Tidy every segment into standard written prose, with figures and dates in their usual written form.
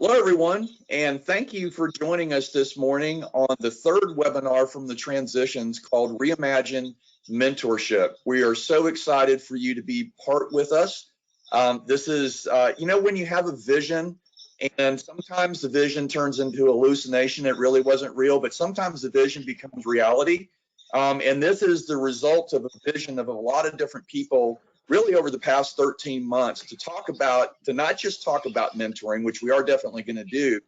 Hello, everyone, and thank you for joining us this morning on the third webinar from the Transitions called Reimagine Mentorship. We are so excited for you to be part with us. This is, when you have a vision and sometimes the vision turns into hallucination, it really wasn't real, but sometimes the vision becomes reality. And this is the result of a vision of a lot of different people really over the past 13 months to not just talk about mentoring, which we are definitely going to do,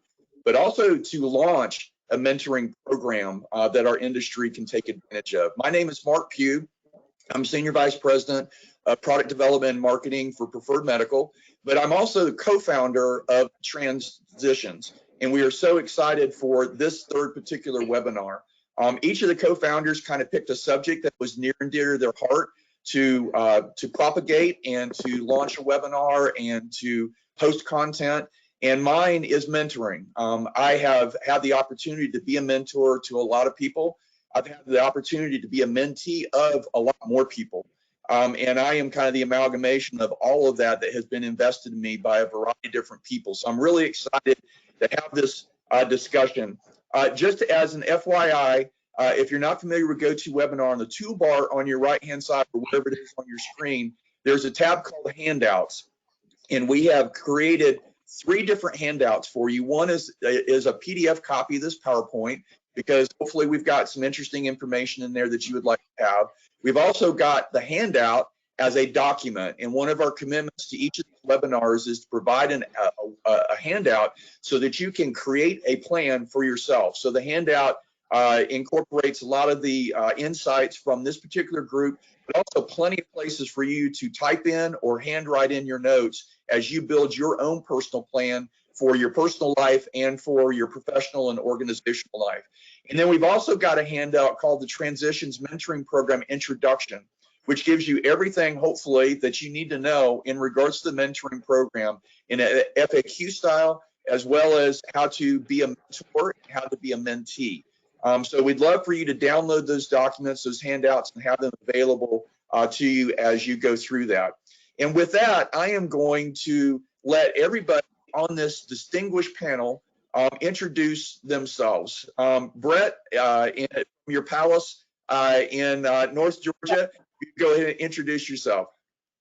but also to launch a mentoring program that our industry can take advantage of. My name is Mark Pugh. I'm Senior Vice President of Product Development and Marketing for Preferred Medical, but I'm also the co-founder of Transitions, and we are so excited for this third particular webinar. Each of the co-founders kind of picked a subject that was near and dear to their heart to propagate and to launch a webinar and to host content. And mine is mentoring. I have had the opportunity to be a mentor to a lot of people. I've had the opportunity to be a mentee of a lot more people. And I am kind of the amalgamation of all of that has been invested in me by a variety of different people. So I'm really excited to have this discussion. Just as an FYI, if you're not familiar with GoToWebinar, on the toolbar on your right-hand side or wherever it is on your screen, there's a tab called Handouts. And we have created 3 different handouts for you. One is a PDF copy of this PowerPoint, because hopefully we've got some interesting information in there that you would like to have. We've also got the handout as a document, and one of our commitments to each of these webinars is to provide a handout so that you can create a plan for yourself. So the handout incorporates a lot of the insights from this particular group, but also plenty of places for you to type in or handwrite in your notes as you build your own personal plan for your personal life and for your professional and organizational life. And then we've also got a handout called the Transitions Mentoring Program Introduction, which gives you everything, hopefully, that you need to know in regards to the mentoring program in a FAQ style, as well as how to be a mentor and how to be a mentee. So we'd love for you to download those documents, those handouts, and have them available to you as you go through that. And with that, I am going to let everybody on this distinguished panel introduce themselves. Brett, from your palace in North Georgia, you can go ahead and introduce yourself.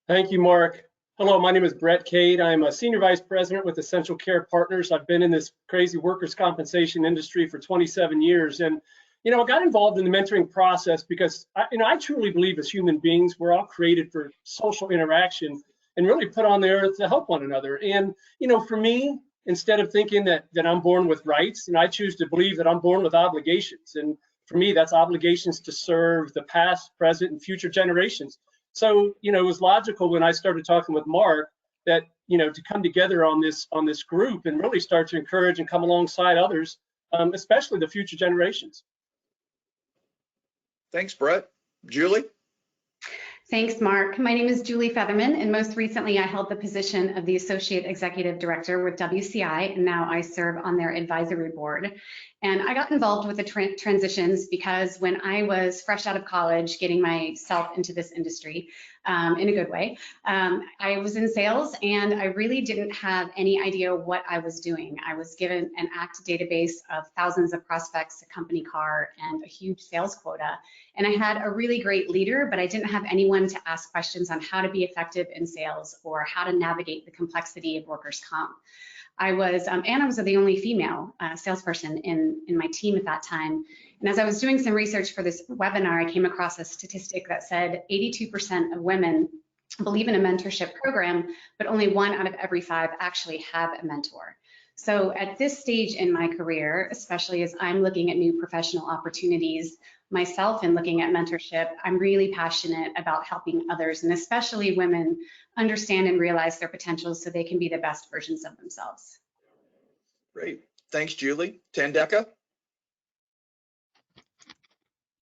Thank you, Mark. Hello, my name is Brett Cade. I'm a Senior Vice President with Essential Care Partners. I've been in this crazy workers' compensation industry for 27 years. And, I got involved in the mentoring process because, I truly believe as human beings, we're all created for social interaction and really put on the earth to help one another. And, for me, instead of thinking that I'm born with rights, I choose to believe that I'm born with obligations. And for me, that's obligations to serve the past, present, and future generations. So, it was logical when I started talking with Mark that, to come together on this group and really start to encourage and come alongside others, especially the future generations. Thanks, Brett. Julie? Thanks, Mark. My name is Julie Featherman, and most recently I held the position of the Associate Executive Director with WCI, and now I serve on their advisory board. And I got involved with the transitions because when I was fresh out of college, getting myself into this industry in a good way, I was in sales and I really didn't have any idea what I was doing. I was given an ACT database of thousands of prospects, a company car, and a huge sales quota. And I had a really great leader, but I didn't have anyone to ask questions on how to be effective in sales or how to navigate the complexity of workers' comp. I was the only female salesperson in my team at that time. And as I was doing some research for this webinar, I came across a statistic that said 82% of women believe in a mentorship program, but only 1 out of every 5 actually have a mentor. So at this stage in my career, especially as I'm looking at new professional opportunities myself and looking at mentorship, I'm really passionate about helping others, and especially women, understand and realize their potentials so they can be the best versions of themselves. Great. Thanks, Julie. Tandeka?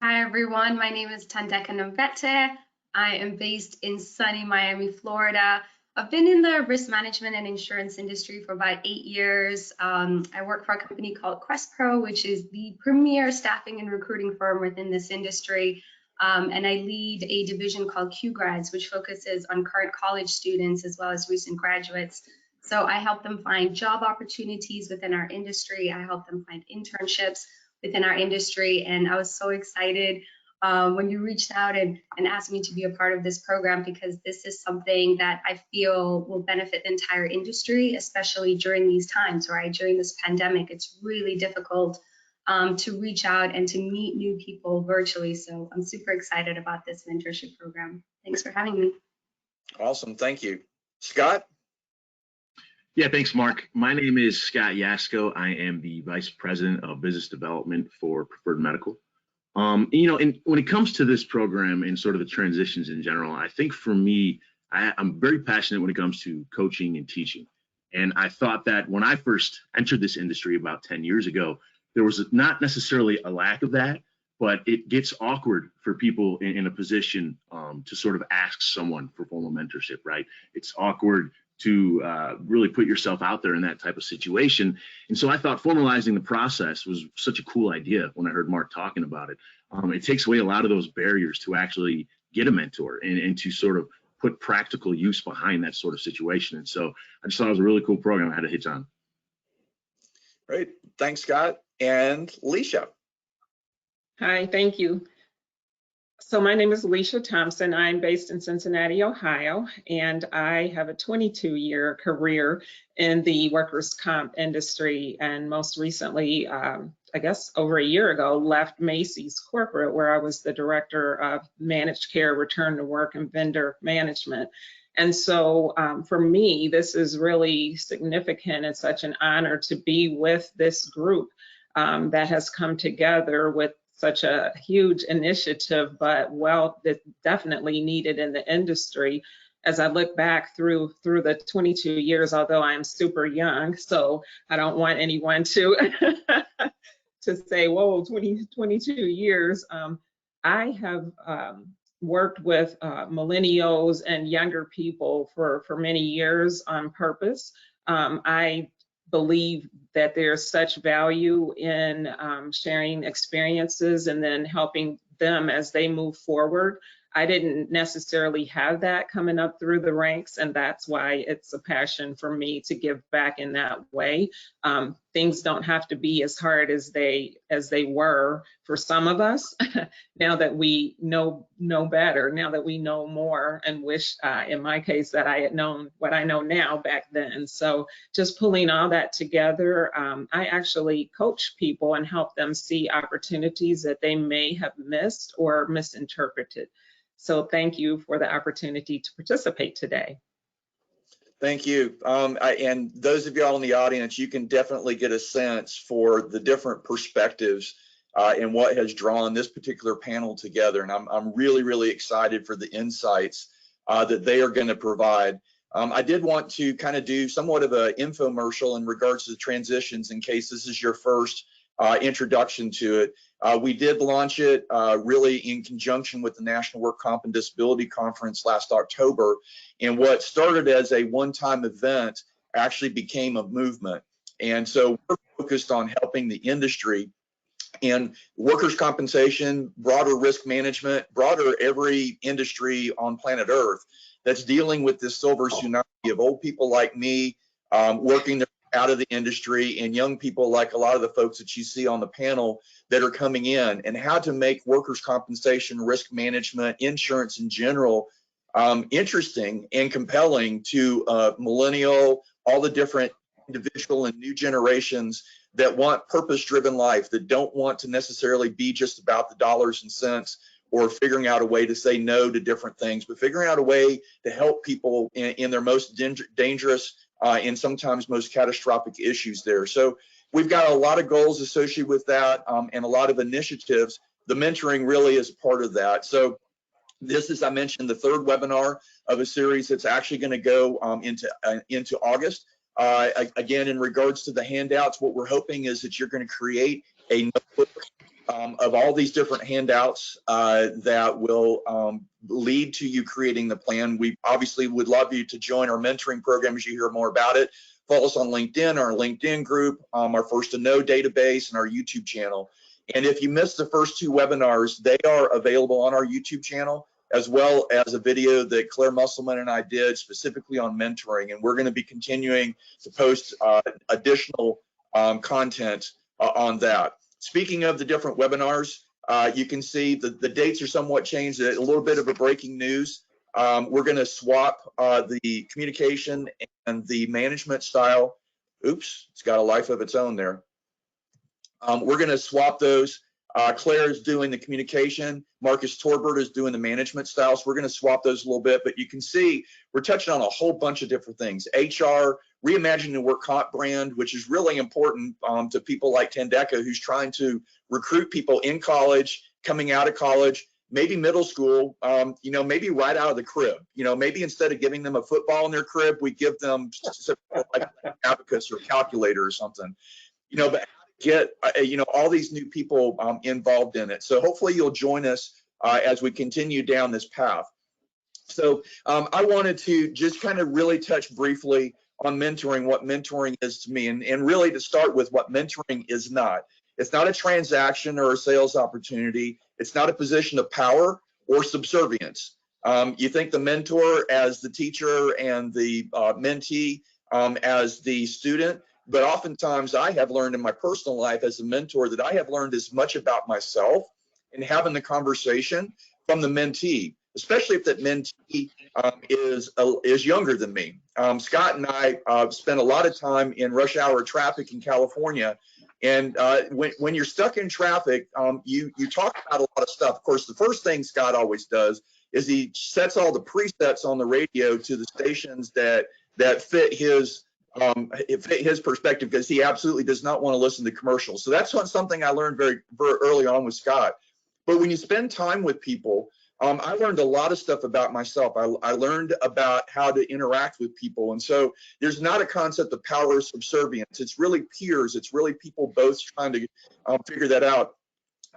Hi, everyone. My name is Tandeka Nambete. I am based in sunny Miami, Florida. I've been in the risk management and insurance industry for about 8 years. I work for a company called QuestPro, which is the premier staffing and recruiting firm within this industry. And I lead a division called QGrads, which focuses on current college students as well as recent graduates. So I help them find job opportunities within our industry. I help them find internships within our industry. And I was so excited when you reached out and asked me to be a part of this program, because this is something that I feel will benefit the entire industry, especially during these times, right? During this pandemic, it's really difficult to reach out and to meet new people virtually. So I'm super excited about this mentorship program. Thanks for having me. Awesome, thank you. Scott? Yeah, thanks, Mark. My name is Scott Yasko. I am the Vice President of Business Development for Preferred Medical. And when it comes to this program and sort of the transitions in general, I think for me, I'm very passionate when it comes to coaching and teaching. And I thought that when I first entered this industry about 10 years ago, there was not necessarily a lack of that, but it gets awkward for people in a position to sort of ask someone for formal mentorship, right? It's awkward to really put yourself out there in that type of situation. And so I thought formalizing the process was such a cool idea when I heard Mark talking about it. It takes away a lot of those barriers to actually get a mentor and to sort of put practical use behind that sort of situation. And so I just thought it was a really cool program I had to hitch on. Great, thanks, Scott. And Alicia. Hi, thank you. So my name is Alicia Thompson. I'm based in Cincinnati, Ohio, and I have a 22-year career in the workers' comp industry, and most recently, I guess over a year ago, left Macy's corporate, where I was the director of managed care, return to work, and vendor management. And so for me, this is really significant. It's such an honor to be with this group that has come together with such a huge initiative, but it's definitely needed in the industry. As I look back through the 22 years, although I'm super young, so I don't want anyone to to say, whoa, 22 years. I have worked with millennials and younger people for many years on purpose. I believe that there's such value in sharing experiences and then helping them as they move forward. I didn't necessarily have that coming up through the ranks, and that's why it's a passion for me to give back in that way. Things don't have to be as hard as they were for some of us. Now that we know better, now that we know more, and wish in my case that I had known what I know now back then. So just pulling all that together, I actually coach people and help them see opportunities that they may have missed or misinterpreted. So thank you for the opportunity to participate today. Thank you. And those of y'all in the audience, you can definitely get a sense for the different perspectives and what has drawn this particular panel together. And I'm really, really excited for the insights that they are going to provide. I did want to kind of do somewhat of an infomercial in regards to the transitions in case this is your first introduction to it. We did launch it really in conjunction with the National Work Comp and Disability Conference last October. And what started as a one-time event actually became a movement. And so we're focused on helping the industry and workers' compensation, broader risk management, broader every industry on planet Earth that's dealing with this silver tsunami of old people like me working their out of the industry, and young people like a lot of the folks that you see on the panel that are coming in, and how to make workers' compensation, risk management, insurance in general interesting and compelling to millennial, all the different individual and new generations that want purpose-driven life, that don't want to necessarily be just about the dollars and cents or figuring out a way to say no to different things, but figuring out a way to help people in their most dangerous and sometimes most catastrophic issues there. So we've got a lot of goals associated with that and a lot of initiatives. The mentoring really is part of that. So this is, I mentioned, the third webinar of a series that's actually going to go into August. Again, in regards to the handouts, what we're hoping is that you're going to create a notebook of all these different handouts that will lead to you creating the plan. We obviously would love you to join our mentoring program as you hear more about it. Follow us on LinkedIn, our LinkedIn group, our First to Know database, and our YouTube channel. And if you missed the first two webinars, they are available on our YouTube channel. as well as a video that Claire Musselman and I did specifically on mentoring. And we're going to be continuing to post additional content on that. Speaking of the different webinars, you can see that the dates are somewhat changed. A little bit of a breaking news. We're going to swap the communication and the management style. Oops, it's got a life of its own there. We're going to swap those. Claire is doing the communication. Marcus Torbert is doing the management style. So we're going to swap those a little bit, but you can see we're touching on a whole bunch of different things. HR, reimagining the work comp brand, which is really important to people like Tandeka, who's trying to recruit people in college, coming out of college, maybe middle school, you know, maybe right out of the crib. You know, maybe instead of giving them a football in their crib, we give them like abacus or calculator or something. You know, but get you know, all these new people involved in it. So hopefully you'll join us as we continue down this path. So I wanted to just kind of really touch briefly on mentoring, what mentoring is to me, and really to start with what mentoring is not. It's not a transaction or a sales opportunity. It's not a position of power or subservience. You think the mentor as the teacher and the mentee as the student, but oftentimes I have learned in my personal life as a mentor that I have learned as much about myself and having the conversation from the mentee, especially if that mentee is younger than me. Scott and I spent a lot of time in rush hour traffic in California. And when you're stuck in traffic, you talk about a lot of stuff. Of course, the first thing Scott always does is he sets all the presets on the radio to the stations that fit his perspective, because he absolutely does not want to listen to commercials. So that's something I learned very, very early on with Scott. But when you spend time with people, I learned a lot of stuff about myself. I learned about how to interact with people. And so there's not a concept of power or subservience. It's really peers. It's really people both trying to figure that out.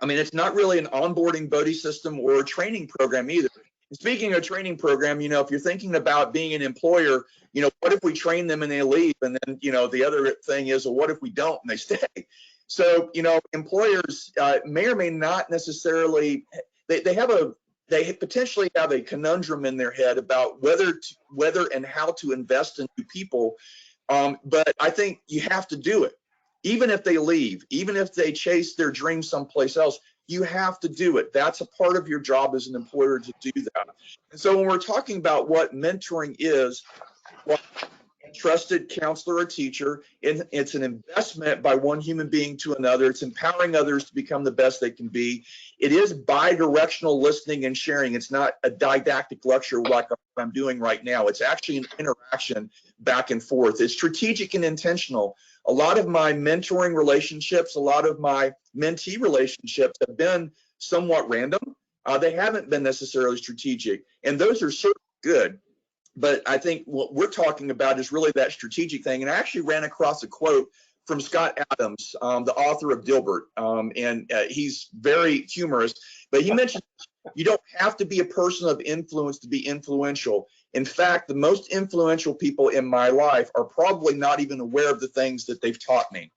I mean, it's not really an onboarding buddy system or a training program either. Speaking of training program, you know, if you're thinking about being an employer, you know, what if we train them and they leave? And then, you know, the other thing is, well, what if we don't and they stay? So, you know, employers may or may not necessarily, they potentially have a conundrum in their head about whether and how to invest in new people. But I think you have to do it. Even if they leave, even if they chase their dreams someplace else, you have to do it. That's a part of your job as an employer to do that. And so when we're talking about what mentoring is, well, a trusted counselor or teacher, it's an investment by one human being to another. It's empowering others to become the best they can be. It is bi-directional listening and sharing. It's not a didactic lecture like I'm doing right now. It's actually an interaction back and forth. It's strategic and intentional. A lot of my mentoring relationships, a lot of my mentee relationships have been somewhat random. They haven't been necessarily strategic, and those are certainly good. But I think what we're talking about is really that strategic thing. And I actually ran across a quote from Scott Adams, the author of Dilbert, and he's very humorous, but he mentioned you don't have to be a person of influence to be influential. In fact, the most influential people in my life are probably not even aware of the things that they've taught me.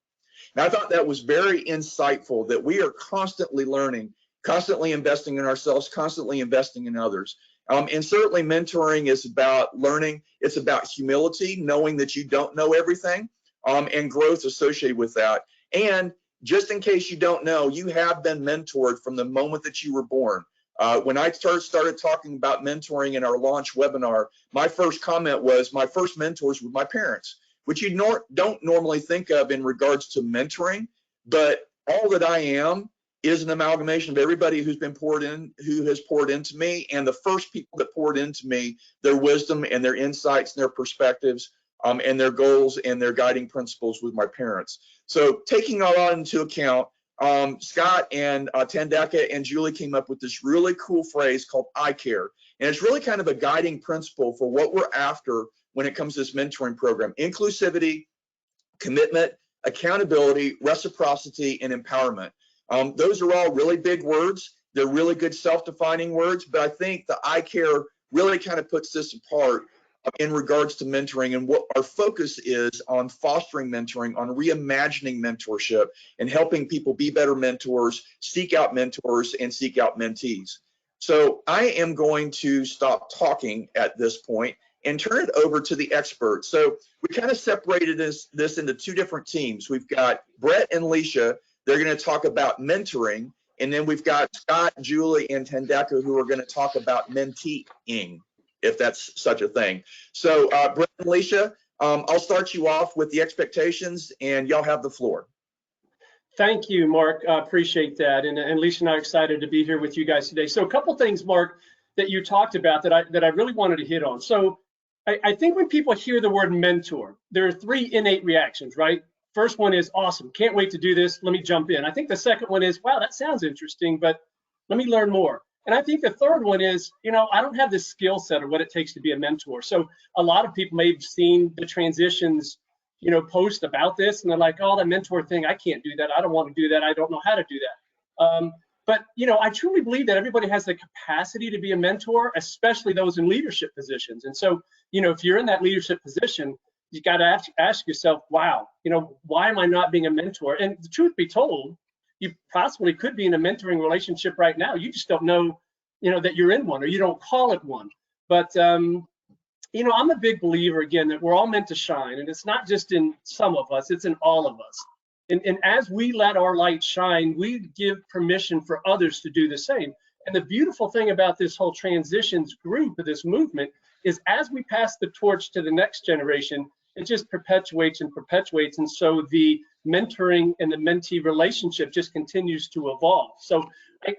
And I thought that was very insightful, that we are constantly learning, constantly investing in ourselves, constantly investing in others. And certainly mentoring is about learning. It's about humility, knowing that you don't know everything, and growth associated with that. And just in case you don't know, you have been mentored from the moment that you were born. When I started talking about mentoring in our launch webinar, my first comment was my first mentors were my parents, which you don't normally think of in regards to mentoring, but all that I am is an amalgamation of everybody who has poured into me, and the first people that poured into me, their wisdom and their insights and their perspectives, and their goals and their guiding principles with my parents. So taking all that into account, Scott and Tandeka and Julie came up with this really cool phrase called I care. And it's really kind of a guiding principle for what we're after when it comes to this mentoring program: inclusivity, commitment, accountability, reciprocity, and empowerment. Those are all really big words. They're really good self-defining words, but I think the I care really kind of puts this apart in regards to mentoring, and what our focus is on fostering mentoring, on reimagining mentorship, and helping people be better mentors, seek out mentors, and seek out mentees. So I am going to stop talking at this point and turn it over to the experts. So we kind of separated this into two different teams. We've got Brett and Alicia. They're going to talk about mentoring. And then we've got Scott, Julie, and Tendeka who are going to talk about menteeing, if that's such a thing. So Brett and Alicia, I'll start you off with the expectations, and y'all have the floor. Thank you, Mark. Appreciate that. And Alicia and I are excited to be here with you guys today. So a couple things, Mark, that you talked about that I really wanted to hit on. So I think when people hear the word mentor, there are three innate reactions, right? First one is awesome, can't wait to do this, let me jump in. I think the second one is, wow, that sounds interesting, but let me learn more. And I think the third one is, I don't have the skill set or what it takes to be a mentor. So a lot of people may have seen the transitions, post about this, and they're like, oh, that mentor thing, I can't do that, I don't want to do that, I don't know how to do that. But I truly believe that everybody has the capacity to be a mentor, especially those in leadership positions. And so, if you're in that leadership position, you got to ask yourself, wow, why am I not being a mentor? And the truth be told, you possibly could be in a mentoring relationship right now. You just don't know, that you're in one, or you don't call it one. But I'm a big believer, again, that we're all meant to shine, and it's not just in some of us, it's in all of us. And as we let our light shine, we give permission for others to do the same. And the beautiful thing about this whole transitions group, of this movement, is as we pass the torch to the next generation, it just perpetuates and perpetuates. And so the mentoring and the mentee relationship just continues to evolve. So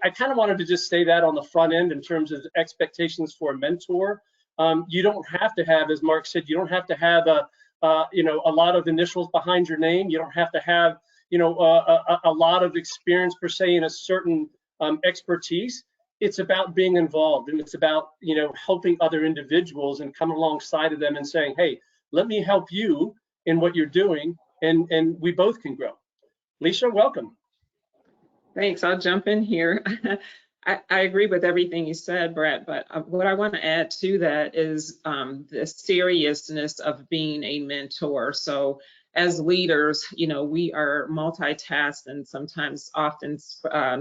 I kind of wanted to just say that on the front end in terms of expectations for a mentor. You don't have to have, as Mark said, you don't have to have a lot of initials behind your name. You don't have to have, a lot of experience per se in a certain expertise. It's about being involved, and it's about, helping other individuals and coming alongside of them and saying, hey, let me help you in what you're doing, and we both can grow. Alicia, welcome. Thanks. I'll jump in here. I agree with everything you said, Brett, but what I want to add to that is the seriousness of being a mentor. So as leaders, we are multitasked and sometimes often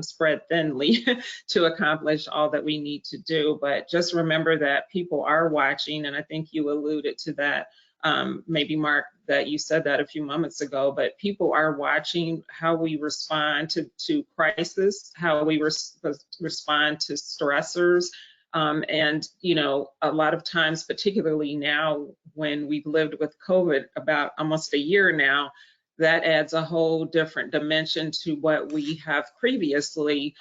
spread thinly to accomplish all that we need to do. But just remember that people are watching, and I think you alluded to that. Maybe Mark, that you said that a few moments ago, but people are watching how we respond to crisis, how we respond to stressors. And, a lot of times, particularly now when we've lived with COVID about almost a year now, that adds a whole different dimension to what we have previously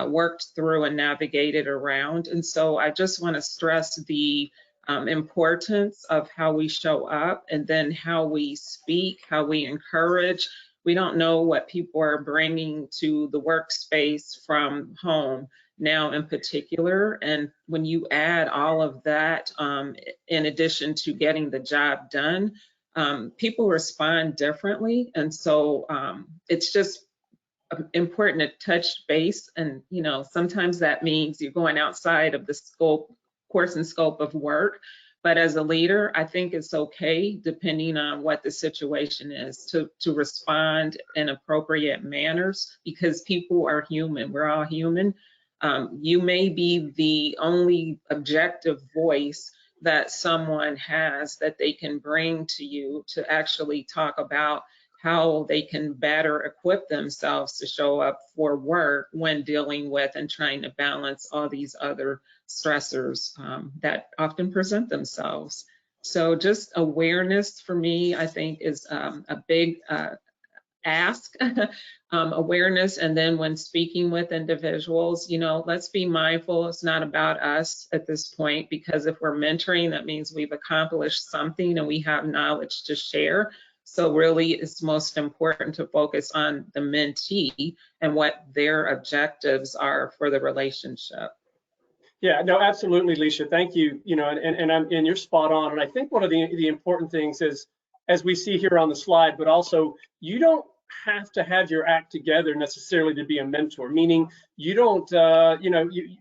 worked through and navigated around. And so I just want to stress the importance of how we show up, and then how we speak, how we encourage. We don't know what people are bringing to the workspace from home now in particular. And when you add all of that, in addition to getting the job done, people respond differently. And so it's just important to touch base. And, sometimes that means you're going outside of the course and scope of work. But as a leader, I think it's okay, depending on what the situation is, to respond in appropriate manners, because people are human. We're all human. You may be the only objective voice that someone has that they can bring to you to actually talk about how they can better equip themselves to show up for work when dealing with and trying to balance all these other stressors that often present themselves. So just awareness for me, I think, is a big ask. Awareness, and then when speaking with individuals, let's be mindful. It's not about us at this point, because if we're mentoring, that means we've accomplished something and we have knowledge to share. So really, it's most important to focus on the mentee and what their objectives are for the relationship. Yeah, no, absolutely, Alicia. Thank you. And you're spot on. And I think one of the important things is, as we see here on the slide, but also you don't have to have your act together necessarily to be a mentor. Meaning, you don't.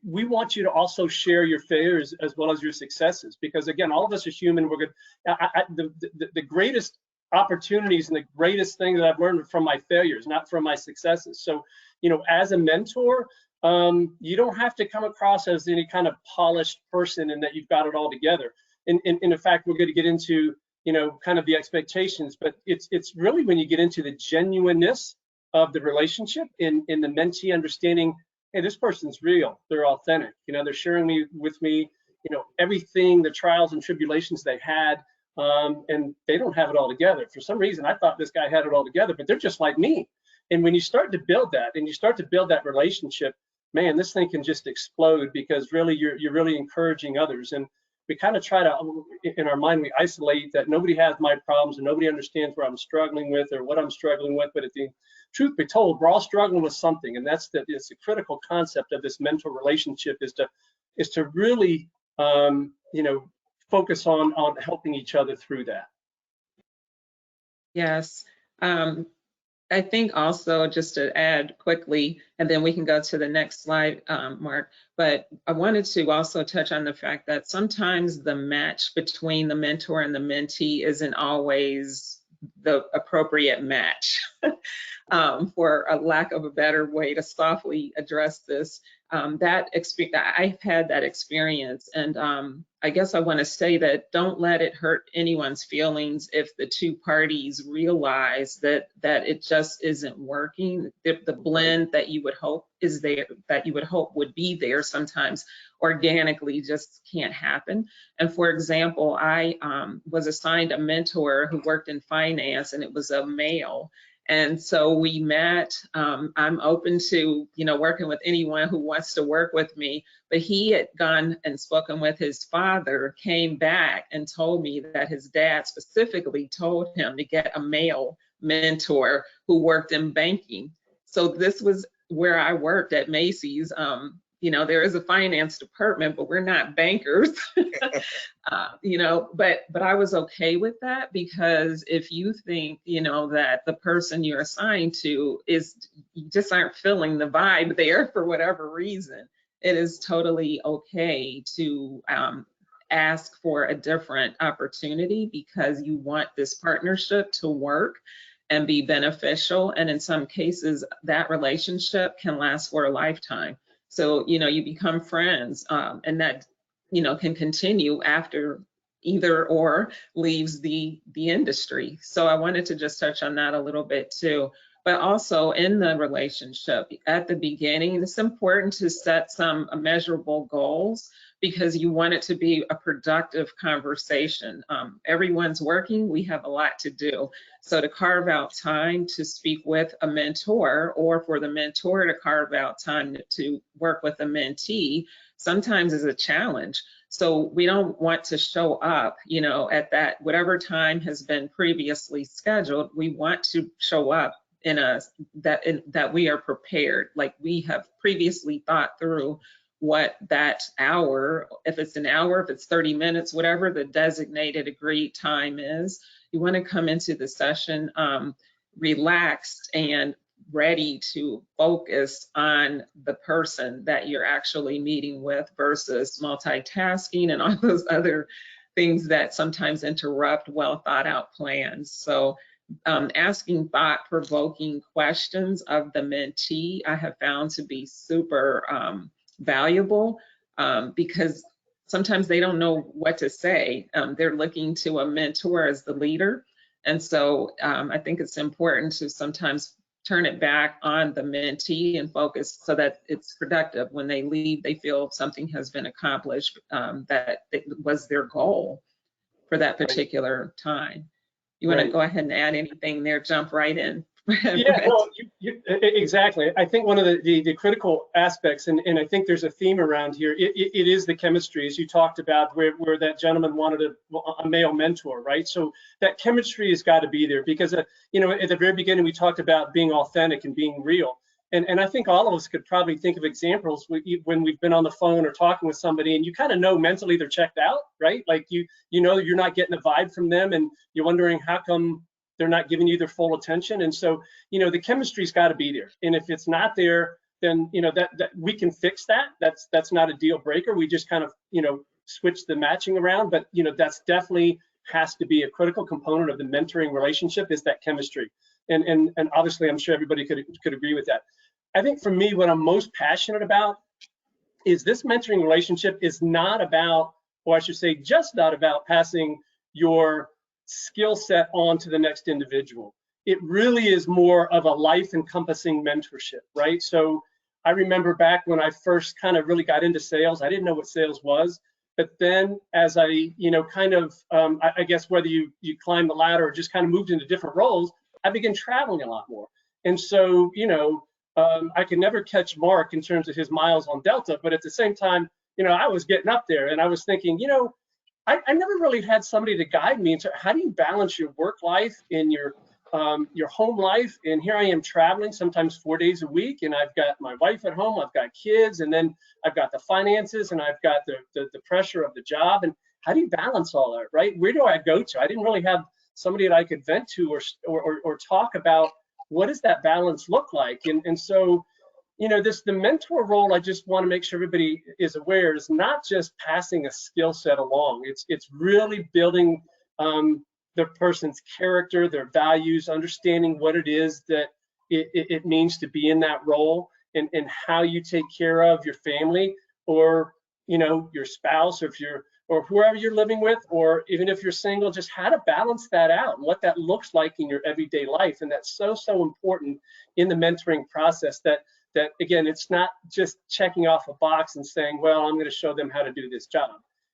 We want you to also share your failures as well as your successes, because again, all of us are human. We're good. The greatest opportunities and the greatest thing that I've learned from my failures, not from my successes. So, as a mentor, you don't have to come across as any kind of polished person and that you've got it all together. And in fact, we're going to get into, kind of the expectations, but it's really when you get into the genuineness of the relationship in the mentee understanding, hey, this person's real, they're authentic, they're sharing with me, everything, the trials and tribulations they had, and they don't have it all together. For some reason, I thought this guy had it all together, but they're just like me. And when you start to build that and you start to build that relationship, man, this thing can just explode, because really you're really encouraging others. And we kind of try to, in our mind, we isolate that nobody has my problems and nobody understands where I'm struggling with or what I'm struggling with. But truth be told, we're all struggling with something, and it's a critical concept of this mentor relationship is to really focus on helping each other through that. Yes. I think also, just to add quickly, and then we can go to the next slide, Mark, but I wanted to also touch on the fact that sometimes the match between the mentor and the mentee isn't always the appropriate match. For a lack of a better way to softly address this, I've had that experience, and I guess I want to say that don't let it hurt anyone's feelings if the two parties realize that it just isn't working. The blend that you would hope is there, that you would hope would be there, sometimes organically just can't happen. And for example, I was assigned a mentor who worked in finance, and it was a male. And so we met. I'm open to, working with anyone who wants to work with me, but he had gone and spoken with his father, came back and told me that his dad specifically told him to get a male mentor who worked in banking. So this was where I worked at Macy's. There is a finance department, but we're not bankers, but I was okay with that, because if you think, that the person you're assigned to you just aren't feeling the vibe there for whatever reason, it is totally okay to ask for a different opportunity, because you want this partnership to work and be beneficial. And in some cases, that relationship can last for a lifetime. So, you become friends, and that, can continue after either or leaves the industry. So I wanted to just touch on that a little bit too. But also in the relationship at the beginning, it's important to set some measurable goals, because you want it to be a productive conversation. Everyone's working, we have a lot to do. So to carve out time to speak with a mentor, or for the mentor to carve out time to work with a mentee, sometimes is a challenge. So we don't want to show up, at that whatever time has been previously scheduled. We want to show up that we are prepared, like we have previously thought through what that hour, if it's an hour, if it's 30 minutes, whatever the designated agreed time is. You want to come into the session relaxed and ready to focus on the person that you're actually meeting with, versus multitasking and all those other things that sometimes interrupt well thought out plans. So asking thought-provoking questions of the mentee, I have found to be super valuable, because sometimes they don't know what to say. They're looking to a mentor as the leader. And so I think it's important to sometimes turn it back on the mentee and focus so that it's productive. When they leave, they feel something has been accomplished, that it was their goal for that particular time. You want to go ahead and add anything there? Jump right in. Yeah, no, exactly. I think one of the critical aspects, and I think there's a theme around here, it is the chemistry, as you talked about, where that gentleman wanted a male mentor, right? So that chemistry has got to be there, because, at the very beginning, we talked about being authentic and being real. And I think all of us could probably think of examples when we've been on the phone or talking with somebody, and you kind of know mentally they're checked out, right? Like you're not getting a vibe from them, and you're wondering how come they're not giving you their full attention. And so, the chemistry's got to be there. And if it's not there, then, that we can fix that. That's not a deal breaker. We just kind of, switch the matching around. But, that's definitely has to be a critical component of the mentoring relationship, is that chemistry. And obviously, I'm sure everybody could agree with that. I think for me, what I'm most passionate about is this mentoring relationship is not about, or I should say, just not about passing your skill set on to the next individual. It really is more of a life encompassing mentorship, right? So I remember back when I first kind of really got into sales, I didn't know what sales was. But then as I, I guess whether you climb the ladder or just kind of moved into different roles, I began traveling a lot more. And so, I could never catch Mark in terms of his miles on Delta, but at the same time, I was getting up there and I was thinking, I never really had somebody to guide me into how do you balance your work life in your home life. And here I am traveling sometimes 4 days a week, and I've got my wife at home, I've got kids, and then I've got the finances, and I've got the pressure of the job. And how do you balance all that, right? Where do I go to? I didn't really have somebody that I could vent to or talk about what does that balance look like. And so, the mentor role, I just want to make sure everybody is aware, is not just passing a skill set along. It's really building the person's character, their values, understanding what it is that it means to be in that role, and how you take care of your family, or your spouse, or whoever you're living with, or even if you're single, just how to balance that out and what that looks like in your everyday life. And that's so important in the mentoring process, that again, it's not just checking off a box and saying, well, I'm going to show them how to do this job.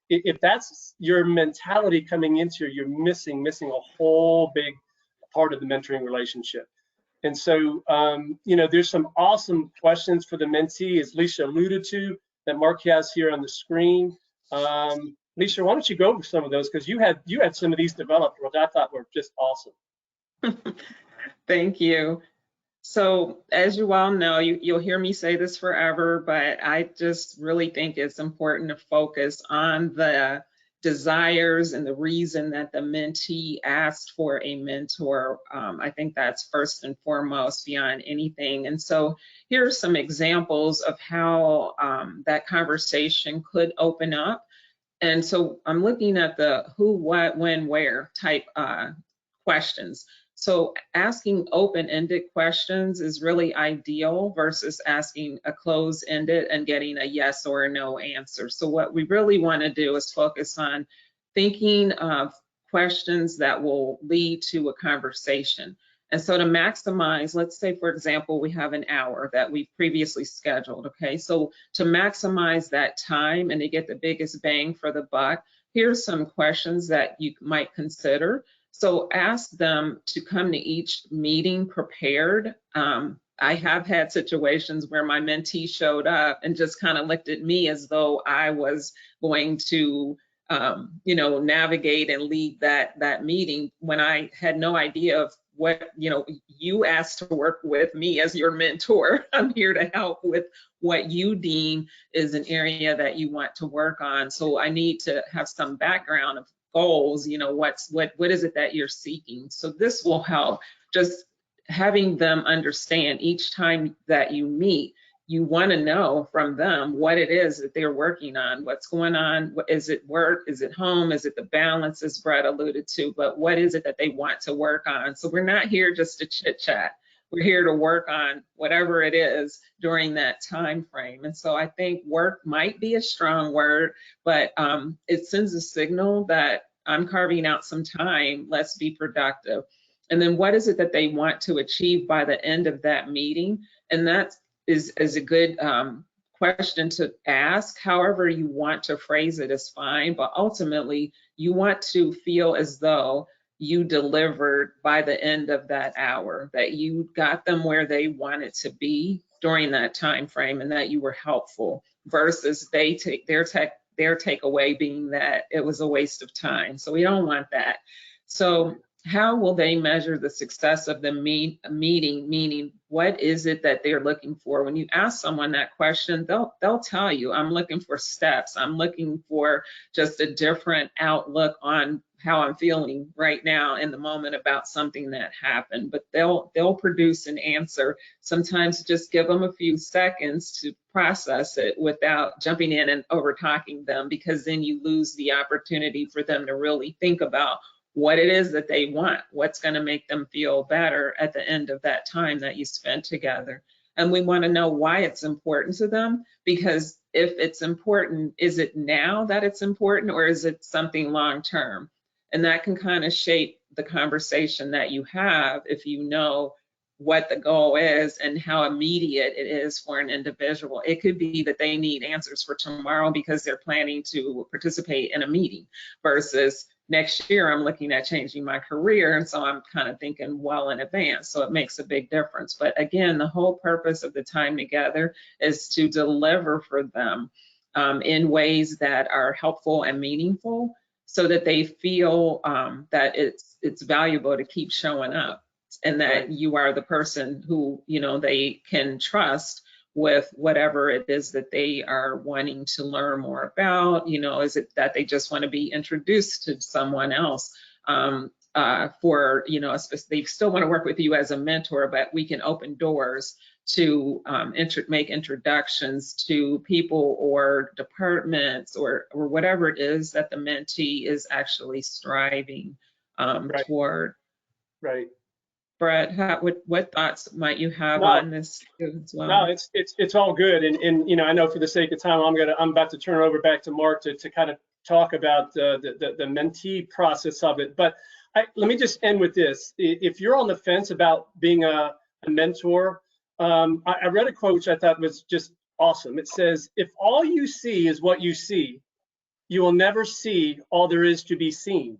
If that's your mentality coming into it, you're missing a whole big part of the mentoring relationship. And so, there's some awesome questions for the mentee, as Alicia alluded to, that Mark has here on the screen. Alicia, why don't you go over some of those, because you had some of these developed, which I thought were just awesome. Thank you. So as you all know, you'll hear me say this forever, but I just really think it's important to focus on the desires and the reason that the mentee asked for a mentor. I think that's first and foremost beyond anything. And so here are some examples of how that conversation could open up. And so I'm looking at the who, what, when, where type questions. So asking open-ended questions is really ideal versus asking a closed-ended and getting a yes or a no answer. So what we really want to do is focus on thinking of questions that will lead to a conversation. And so to maximize, let's say, for example, we have an hour that we previously scheduled, okay? So to maximize that time and to get the biggest bang for the buck, here's some questions that you might consider. So ask them to come to each meeting prepared. I have had situations where my mentee showed up and just kind of looked at me as though I was going to, navigate and lead that meeting, when I had no idea of what, you asked to work with me as your mentor. I'm here to help with what you deem is an area that you want to work on. So I need to have some background of goals, what is it that you're seeking? So this will help, just having them understand each time that you meet, you want to know from them what it is that they're working on, what's going on. Is it work? Is it home? Is it the balance, as Brett alluded to? But what is it that they want to work on? So we're not here just to chit chat. We're here to work on whatever it is during that time frame. And so I think work might be a strong word, but it sends a signal that I'm carving out some time, let's be productive. And then what is it that they want to achieve by the end of that meeting? And that is a good question to ask. However you want to phrase it is fine, but ultimately you want to feel as though you delivered by the end of that hour, that you got them where they wanted to be during that time frame, and that you were helpful, versus they take their takeaway being that it was a waste of time. So we don't want that. So how will they measure the success of the meeting? Meaning, what is it that they're looking for? When you ask someone that question, they'll tell you, I'm looking for steps. I'm looking for just a different outlook on how I'm feeling right now in the moment about something that happened. But they'll produce an answer. Sometimes just give them a few seconds to process it without jumping in and over talking them, because then you lose the opportunity for them to really think about what it is that they want, what's going to make them feel better at the end of that time that you spent together. and we want to know why it's important to them, because if it's important, is it now that it's important, or is it something long term? And that can kind of shape the conversation that you have if you know what the goal is and how immediate it is for an individual. It could be that they need answers for tomorrow because they're planning to participate in a meeting, versus next year I'm looking at changing my career, and so I'm kind of thinking well in advance. So it makes a big difference. But again, the whole purpose of the time together is to deliver for them in ways that are helpful and meaningful, so that they feel that it's valuable to keep showing up, and that you are the person who, you know, they can trust with whatever it is that they are wanting to learn more about. You know, is it that they just want to be introduced to someone else for, you know, they still want to work with you as a mentor, but we can open doors to make introductions to people or departments or whatever it is that the mentee is actually striving toward. Right. Brett, what thoughts might you have on this as well? No, it's all good, and you know, I know for the sake of time, I'm about to turn it over back to Mark to kind of talk about the mentee process of it. But let me just end with this: if you're on the fence about being a mentor, I read a quote which I thought was just awesome. It says, "If all you see is what you see, you will never see all there is to be seen."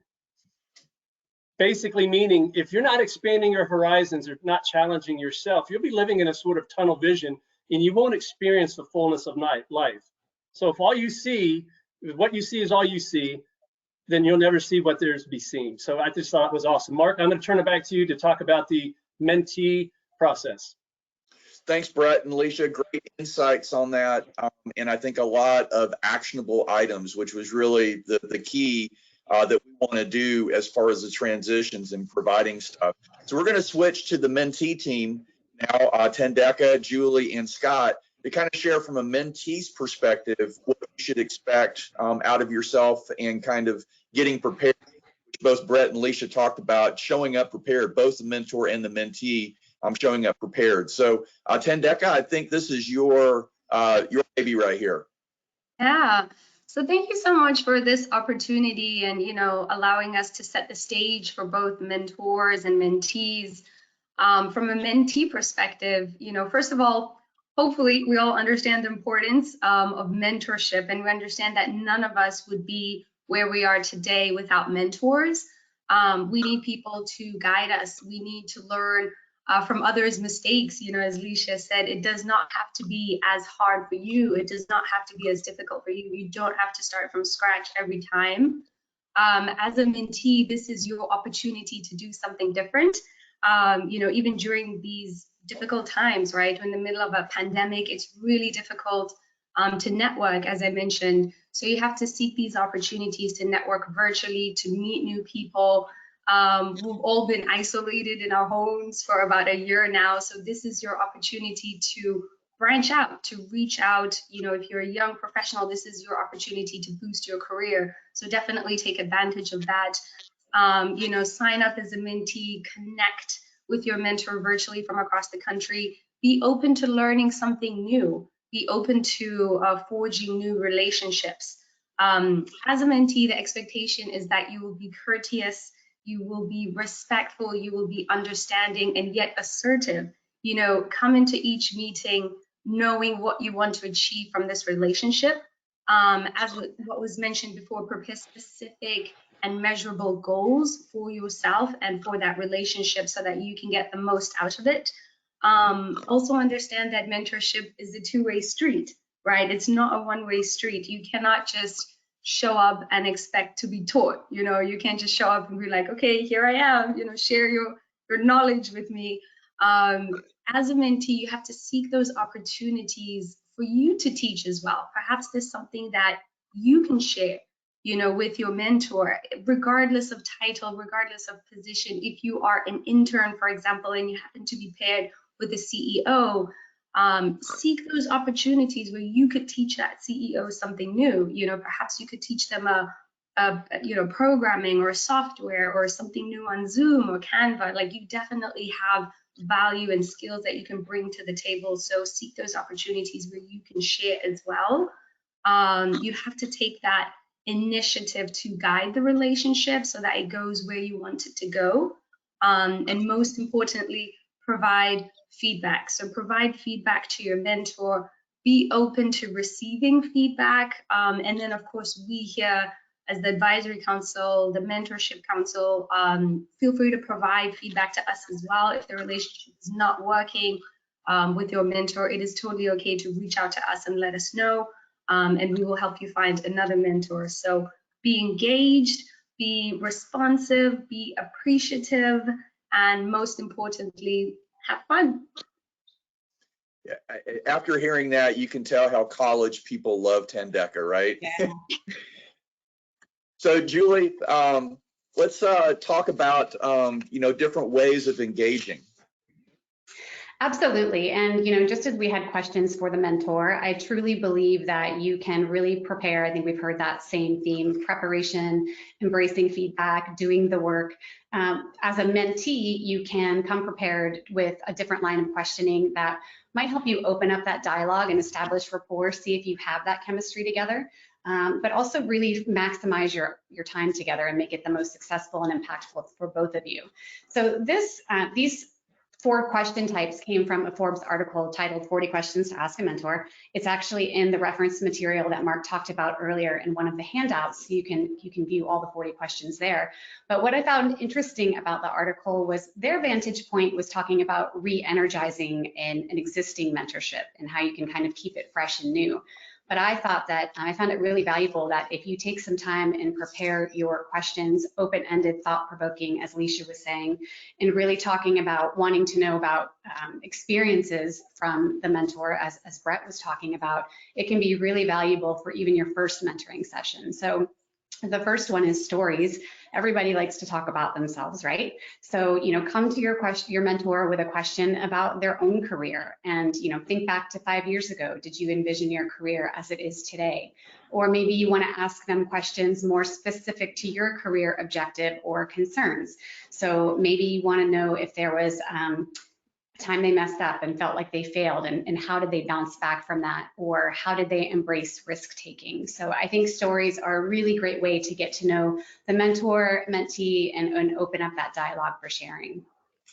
Basically meaning, if you're not expanding your horizons or not challenging yourself, you'll be living in a sort of tunnel vision and you won't experience the fullness of life. So if all you see, if what you see is all you see, then you'll never see what there's to be seen. So I just thought it was awesome. Mark, I'm going to turn it back to you to talk about the mentee process. Thanks, Brett and Alicia. Great insights on that. And I think a lot of actionable items, which was really the key that we want to do as far as the transitions and providing stuff. So we're going to switch to the mentee team now, Tandeka, Julie, and Scott, to kind of share from a mentee's perspective what you should expect out of yourself and kind of getting prepared, which both Brett and Alicia talked about, showing up prepared, both the mentor and the mentee showing up prepared. So Tandeka, I think this is your baby right here. Yeah. So thank you so much for this opportunity and, you know, allowing us to set the stage for both mentors and mentees. From a mentee perspective, you know, first of all, hopefully we all understand the importance of mentorship, and we understand that none of us would be where we are today without mentors. We need people to guide us. We need to learn from others' mistakes. You know, as Alicia said, it does not have to be as hard for you. It does not have to be as difficult for you. You don't have to start from scratch every time. As a mentee, this is your opportunity to do something different. You know, even during these difficult times, right? In the middle of a pandemic, it's really difficult to network, as I mentioned. So you have to seek these opportunities to network virtually, to meet new people. We've all been isolated in our homes for about a year now. So this is your opportunity to branch out, to reach out. You know, if you're a young professional, this is your opportunity to boost your career. So definitely take advantage of that. You know, sign up as a mentee, connect with your mentor virtually from across the country. Be open to learning something new. Be open to forging new relationships. As a mentee, the expectation is that you will be courteous, you will be respectful, you will be understanding and yet assertive. You know, come into each meeting knowing what you want to achieve from this relationship. As what was mentioned before, prepare specific and measurable goals for yourself and for that relationship so that you can get the most out of it. Also understand that mentorship is a two-way street, right? It's not a one-way street. You cannot just show up and expect to be taught. You know, you can't just show up and be like, okay, here I am, you know, share your knowledge with me. As a mentee, you have to seek those opportunities for you to teach as well. Perhaps there's something that you can share, you know, with your mentor, regardless of title, regardless of position. If you are an intern, for example, and you happen to be paired with a CEO, seek those opportunities where you could teach that CEO something new. You know, perhaps you could teach them you know, programming or software or something new on Zoom or Canva. Like, you definitely have value and skills that you can bring to the table. So seek those opportunities where you can share as well. You have to take that initiative to guide the relationship so that it goes where you want it to go. And most importantly, provide feedback. So provide feedback to your mentor, be open to receiving feedback. And then of course, we here as the Advisory Council, the Mentorship Council, feel free to provide feedback to us as well. If the relationship is not working with your mentor, it is totally okay to reach out to us and let us know, and we will help you find another mentor. So be engaged, be responsive, be appreciative, and most importantly, have fun. Yeah, after hearing that, you can tell how college people love Tandeka, right? Yeah. So Julie, let's talk about different ways of engaging. Absolutely. And, just as we had questions for the mentor, I truly believe that you can really prepare. I think we've heard that same theme: preparation, embracing feedback, doing the work. As a mentee, you can come prepared with a different line of questioning that might help you open up that dialogue and establish rapport, see if you have that chemistry together, but also really maximize your time together and make it the most successful and impactful for both of you. So these 4 question types came from a Forbes article titled 40 Questions to Ask a Mentor. It's actually in the reference material that Mark talked about earlier in one of the handouts. You can view all the 40 questions there. But what I found interesting about the article was their vantage point was talking about re-energizing an existing mentorship and how you can kind of keep it fresh and new. But I found it really valuable that if you take some time and prepare your questions, open-ended, thought-provoking, as Alicia was saying, and really talking about wanting to know about experiences from the mentor, as Brett was talking about, it can be really valuable for even your first mentoring session. So the first one is stories. Everybody likes to talk about themselves, right? So, come to your mentor with a question about their own career and, think back to 5 years ago. Did you envision your career as it is today? Or maybe you want to ask them questions more specific to your career objective or concerns. So maybe you want to know if there was time they messed up and felt like they failed, and how did they bounce back from that, or how did they embrace risk taking. So I think stories are a really great way to get to know the mentor, mentee, and open up that dialogue for sharing.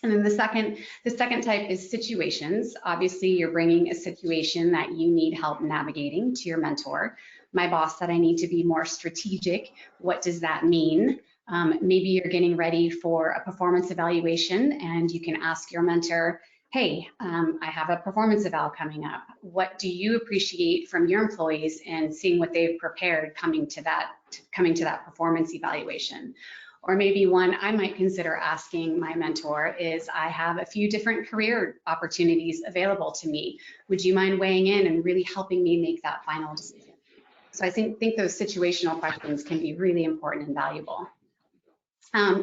And then the second type is situations. Obviously, you're bringing a situation that you need help navigating to your mentor. My boss said I need to be more strategic. What does that mean? Maybe you're getting ready for a performance evaluation and you can ask your mentor, hey, I have a performance eval coming up. What do you appreciate from your employees and seeing what they've prepared coming to that performance evaluation? Or maybe one I might consider asking my mentor is, I have a few different career opportunities available to me. Would you mind weighing in and really helping me make that final decision? So I think those situational questions can be really important and valuable.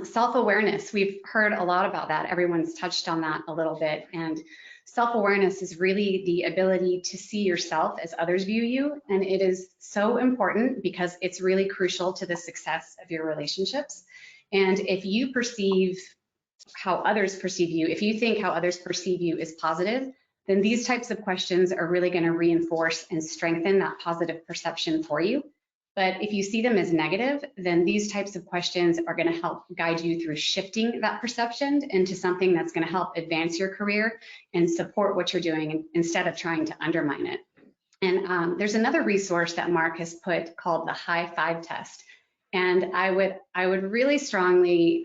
Self-awareness, we've heard a lot about that. Everyone's touched on that a little bit. And self-awareness is really the ability to see yourself as others view you. And it is so important because it's really crucial to the success of your relationships. And if you perceive how others perceive you, if you think how others perceive you is positive, then these types of questions are really going to reinforce and strengthen that positive perception for you. But if you see them as negative, then these types of questions are going to help guide you through shifting that perception into something that's going to help advance your career and support what you're doing instead of trying to undermine it. And there's another resource that Mark has put called the High Five Test. And I would really strongly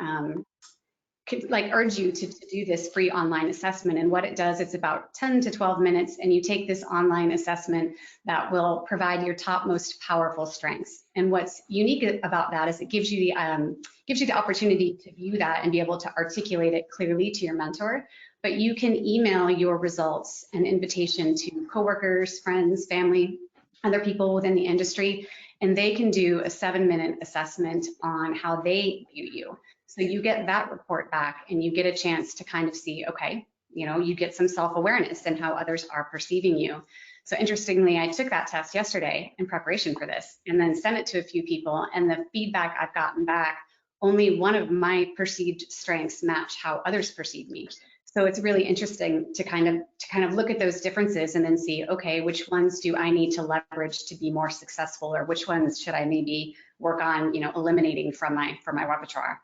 urge you to do this free online assessment. And what it does, it's about 10 to 12 minutes, and you take this online assessment that will provide your top most powerful strengths. And what's unique about that is it gives you the opportunity to view that and be able to articulate it clearly to your mentor. But you can email your results and invitation to coworkers, friends, family, other people within the industry, and they can do a 7-minute assessment on how they view you. So you get that report back and you get a chance to kind of see, okay, you get some self-awareness and how others are perceiving you. So interestingly, I took that test yesterday in preparation for this and then sent it to a few people, and the feedback I've gotten back, only one of my perceived strengths match how others perceive me. So it's really interesting to kind of look at those differences and then see, okay, which ones do I need to leverage to be more successful, or which ones should I maybe work on, eliminating from my repertoire.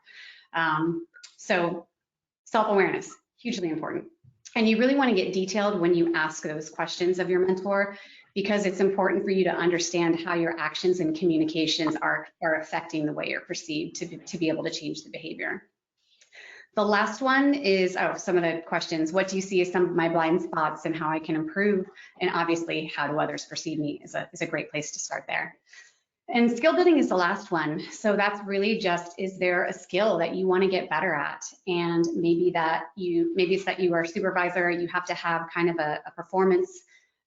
So self-awareness, hugely important. And you really want to get detailed when you ask those questions of your mentor, because it's important for you to understand how your actions and communications are affecting the way you're perceived to be able to change the behavior. The last one is, some of the questions. What do you see as some of my blind spots and how I can improve? And obviously, how do others perceive me is a great place to start there. And skill building is the last one. So that's really just, is there a skill that you want to get better at? And maybe it's that you are a supervisor, you have to have kind of a performance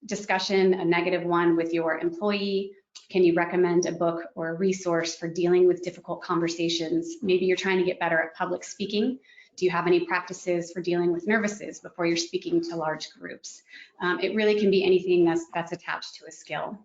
discussion, a negative one with your employee. Can you recommend a book or a resource for dealing with difficult conversations? Maybe you're trying to get better at public speaking. Do you have any practices for dealing with nervousness before you're speaking to large groups? It really can be anything that's attached to a skill.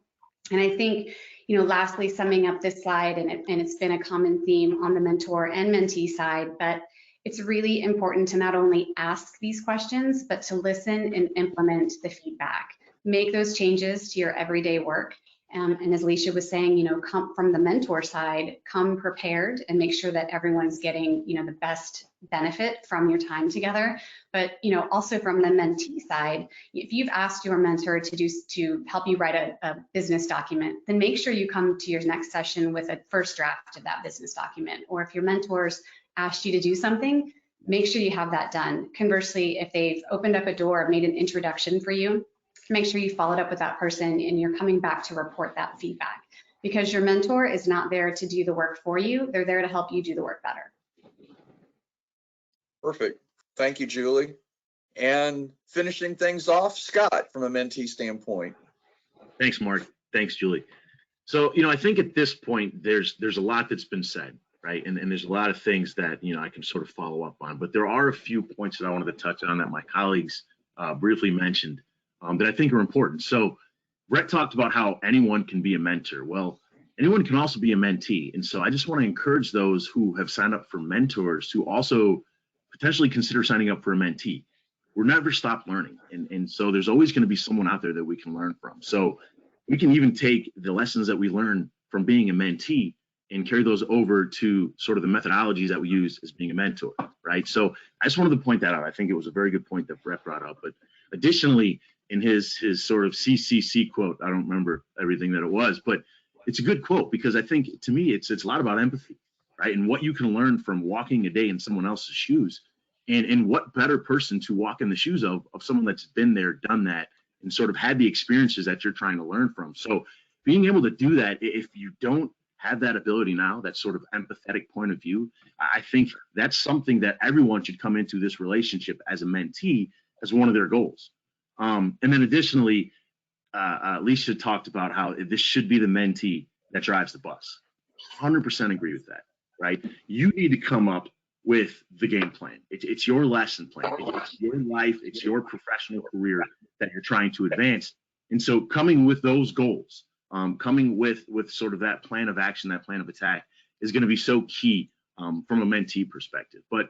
And I think, lastly, summing up this slide, and it's been a common theme on the mentor and mentee side, but it's really important to not only ask these questions, but to listen and implement the feedback. Make those changes to your everyday work. And as Alicia was saying, come from the mentor side, come prepared and make sure that everyone's getting, the best benefit from your time together. But, also from the mentee side, if you've asked your mentor to help you write a business document, then make sure you come to your next session with a first draft of that business document. Or if your mentors asked you to do something, make sure you have that done. Conversely, if they've opened up a door, made an introduction for you, make sure you followed up with that person and you're coming back to report that feedback, because your mentor is not there to do the work for you. They're there to help you do the work better. Perfect. Thank you, Julie. And finishing things off, Scott, from a mentee standpoint. Thanks, Mark. Thanks, Julie. So, I think at this point, there's a lot that's been said, right? And there's a lot of things that, I can sort of follow up on. But there are a few points that I wanted to touch on that my colleagues briefly mentioned that I think are important. So Brett talked about how anyone can be a mentor. Well, anyone can also be a mentee. And so I just want to encourage those who have signed up for mentors to also potentially consider signing up for a mentee. We're never stop learning. And so there's always going to be someone out there that we can learn from. So we can even take the lessons that we learn from being a mentee and carry those over to sort of the methodologies that we use as being a mentor, right? So I just wanted to point that out. I think it was a very good point that Brett brought up. But additionally, in his sort of CCC quote, I don't remember everything that it was, but it's a good quote, because I think to me it's a lot about empathy, right? And what you can learn from walking a day in someone else's shoes, and what better person to walk in the shoes of someone that's been there, done that, and sort of had the experiences that you're trying to learn from. So being able to do that, if you don't have that ability now, that sort of empathetic point of view, I think that's something that everyone should come into this relationship as a mentee as one of their goals. And then additionally, Alicia talked about how this should be the mentee that drives the bus. 100% agree with that, right? You need to come up with the game plan. It's your lesson plan. It's your life. It's your professional career that you're trying to advance. And so coming with those goals, coming with sort of that plan of action, that plan of attack is going to be so key from a mentee perspective. But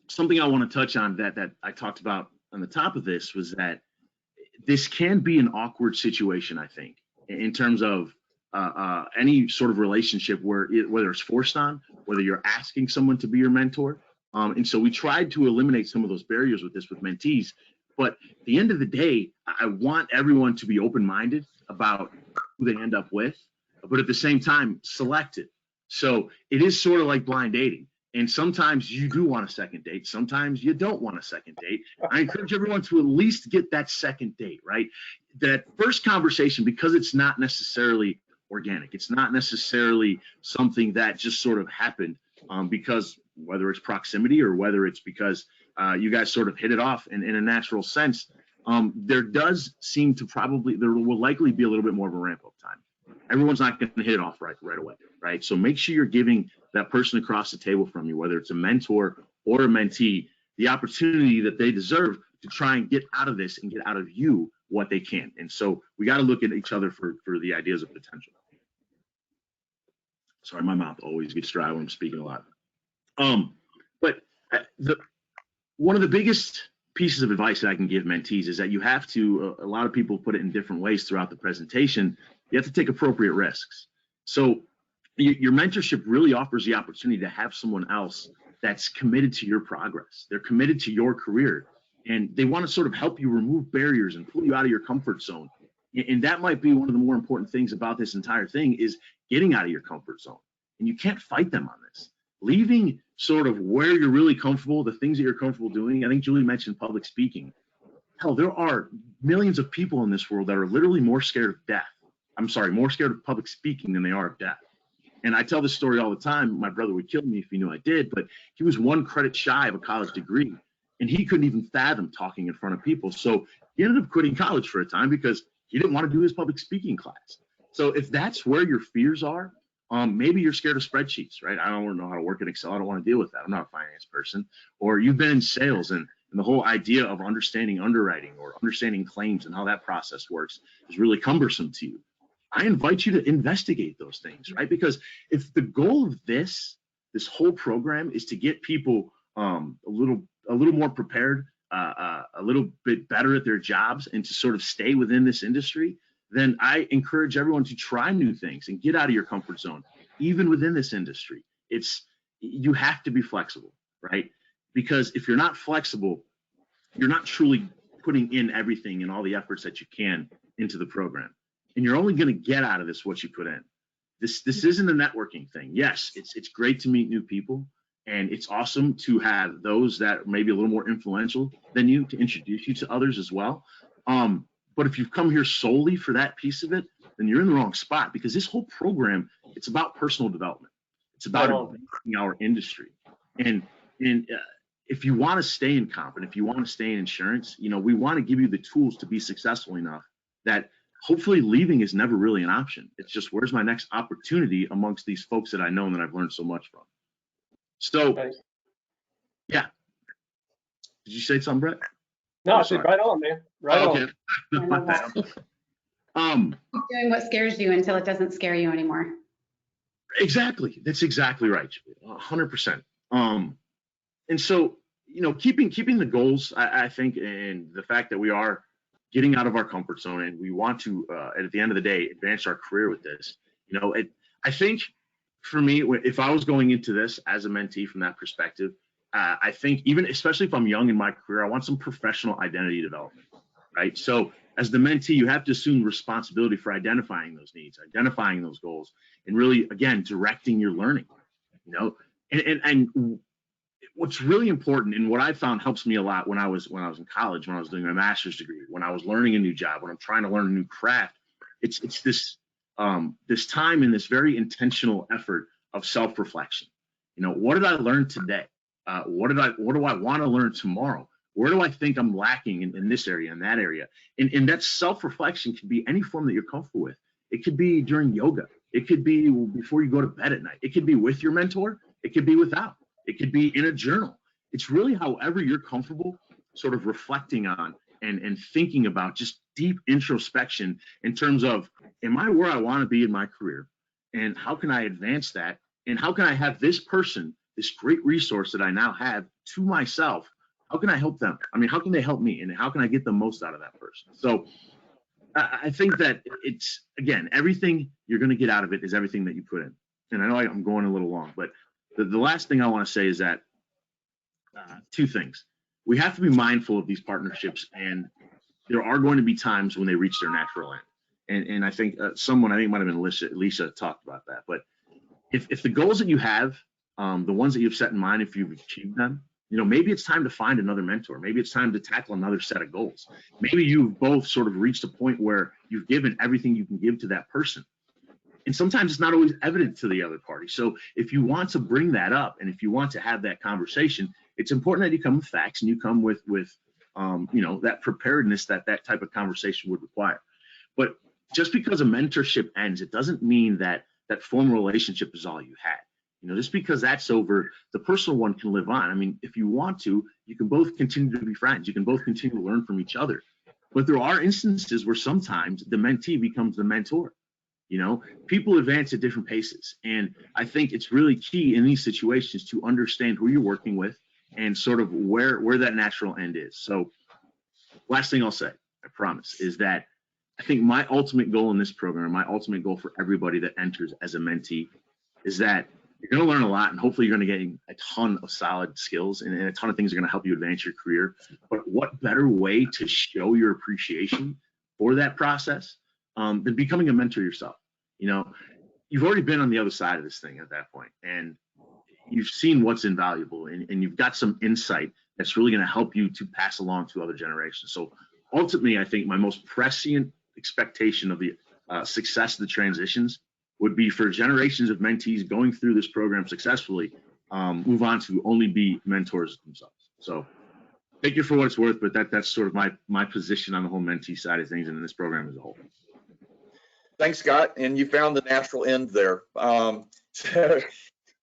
something I want to touch on that I talked about on the top of this was that this can be an awkward situation, I think, in terms of any sort of relationship whether it's forced on, whether you're asking someone to be your mentor. And so we tried to eliminate some of those barriers with mentees. But at the end of the day, I want everyone to be open-minded about who they end up with, but at the same time, selective. So it is sort of like blind dating. And sometimes you do want a second date. Sometimes you don't want a second date. I encourage everyone to at least get that second date, right? That first conversation, because it's not necessarily organic. It's not necessarily something that just sort of happened because whether it's proximity or whether it's because you guys sort of hit it off in a natural sense, there will likely be a little bit more of a ramp up time. Everyone's not going to hit it off right away, right? So make sure you're giving that person across the table from you, whether it's a mentor or a mentee, the opportunity that they deserve to try and get out of this and get out of you what they can. And so we got to look at each other for the ideas of potential. Sorry, my mouth always gets dry when I'm speaking a lot. But one of the biggest pieces of advice that I can give mentees is that you have to, a lot of people put it in different ways throughout the presentation, you have to take appropriate risks. So your mentorship really offers the opportunity to have someone else that's committed to your progress. They're committed to your career, and they want to sort of help you remove barriers and pull you out of your comfort zone. And that might be one of the more important things about this entire thing is getting out of your comfort zone. And you can't fight them on this. Leaving sort of where you're really comfortable, the things that you're comfortable doing. I think Julie mentioned public speaking. Hell, there are millions of people in this world that are literally more scared of death. I'm sorry, more scared of public speaking than they are of death. And I tell this story all the time. My brother would kill me if he knew I did, but he was one credit shy of a college degree, and he couldn't even fathom talking in front of people. So he ended up quitting college for a time because he didn't want to do his public speaking class. So if that's where your fears are, maybe you're scared of spreadsheets, right? I don't know how to work in Excel. I don't want to deal with that. I'm not a finance person. Or you've been in sales, and the whole idea of understanding underwriting or understanding claims and how that process works is really cumbersome to you. I invite you to investigate those things, right? Because if the goal of this whole program is to get people a little more prepared, a little bit better at their jobs, and to sort of stay within this industry, then I encourage everyone to try new things and get out of your comfort zone, even within this industry. You have to be flexible, right? Because if you're not flexible, you're not truly putting in everything and all the efforts that you can into the program. And you're only going to get out of this what you put in. This isn't a networking thing. Yes, it's great to meet new people, and it's awesome to have those that may be a little more influential than you to introduce you to others as well. But if you've come here solely for that piece of it, then you're in the wrong spot, because this whole program, it's about personal development. It's about advancing our industry. And if you want to stay in comp, and if you want to stay in insurance, we want to give you the tools to be successful enough that hopefully leaving is never really an option. It's just, where's my next opportunity amongst these folks that I know and that I've learned so much from. So, yeah. Did you say something, Brett? No, I said right on, man. Right on. My bad. Keep doing what scares you until it doesn't scare you anymore. Exactly. That's exactly right. 100%. And so, keeping the goals, I think, and the fact that we are getting out of our comfort zone and we want to, at the end of the day, advance our career with this. I think for me, if I was going into this as a mentee from that perspective, I think especially if I'm young in my career, I want some professional identity development, right? So as the mentee, you have to assume responsibility for identifying those needs, identifying those goals, and really, again, directing your learning, and what's really important, and what I found helps me a lot when I was in college, when I was doing my master's degree, when I was learning a new job, when I'm trying to learn a new craft, it's this time and this very intentional effort of self-reflection. What did I learn today? What do I want to learn tomorrow? Where do I think I'm lacking in this area and that area? And that self-reflection can be any form that you're comfortable with. It could be during yoga. It could be before you go to bed at night. It could be with your mentor. It could be without. It could be in a journal. It's really however you're comfortable sort of reflecting on and thinking about just deep introspection in terms of, am I where I want to be in my career? And how can I advance that? And how can I have this person, this great resource that I now have to myself, how can I help them? I mean, how can they help me? And how can I get the most out of that person? So I think that it's, again, everything you're going to get out of it is everything that you put in. And I know I'm going a little long, but the last thing I want to say is that two things. We have to be mindful of these partnerships, and there are going to be times when they reach their natural end. And I think someone, I think it might have been Alicia talked about that. But if the goals that you have, the ones that you've set in mind, if you've achieved them, maybe it's time to find another mentor. Maybe it's time to tackle another set of goals. Maybe you've both sort of reached a point where you've given everything you can give to that person. And sometimes it's not always evident to the other party. So if you want to bring that up, and if you want to have that conversation, it's important that you come with facts and you come with that preparedness that type of conversation would require. But just because a mentorship ends, it doesn't mean that formal relationship is all you had. Just because that's over, the personal one can live on. I mean, if you want to, you can both continue to be friends. You can both continue to learn from each other. But there are instances where sometimes the mentee becomes the mentor. People advance at different paces. And I think it's really key in these situations to understand who you're working with and sort of where that natural end is. So last thing I'll say, I promise, is that I think my ultimate goal in this program, my ultimate goal for everybody that enters as a mentee, is that you're going to learn a lot, and hopefully you're going to get a ton of solid skills, and a ton of things are going to help you advance your career. But what better way to show your appreciation for that process than becoming a mentor yourself? You know, you've already been on the other side of this thing at that point, and you've seen what's invaluable, and you've got some insight that's really going to help you to pass along to other generations. So ultimately, I think my most prescient expectation of the success of the transitions would be for generations of mentees going through this program successfully move on to only be mentors themselves. So take it for what it's worth, but that's sort of my position on the whole mentee side of things and in this program as a whole. Thanks, Scott. And you found the natural end there.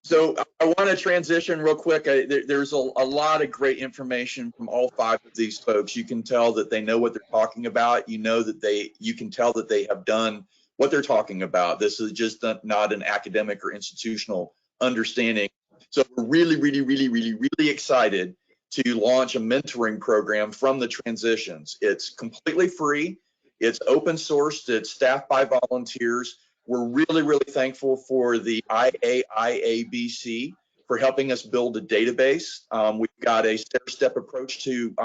So I want to transition real quick. There's a lot of great information from all 5 of these folks. You can tell that they know what they're talking about. You can tell that they have done what they're talking about. This is just not an academic or institutional understanding. So we're really excited to launch a mentoring program from the transitions. It's completely free. It's open sourced. It's staffed by volunteers. We're really thankful for the IABC for helping us build a database. We've got a step-by-step approach to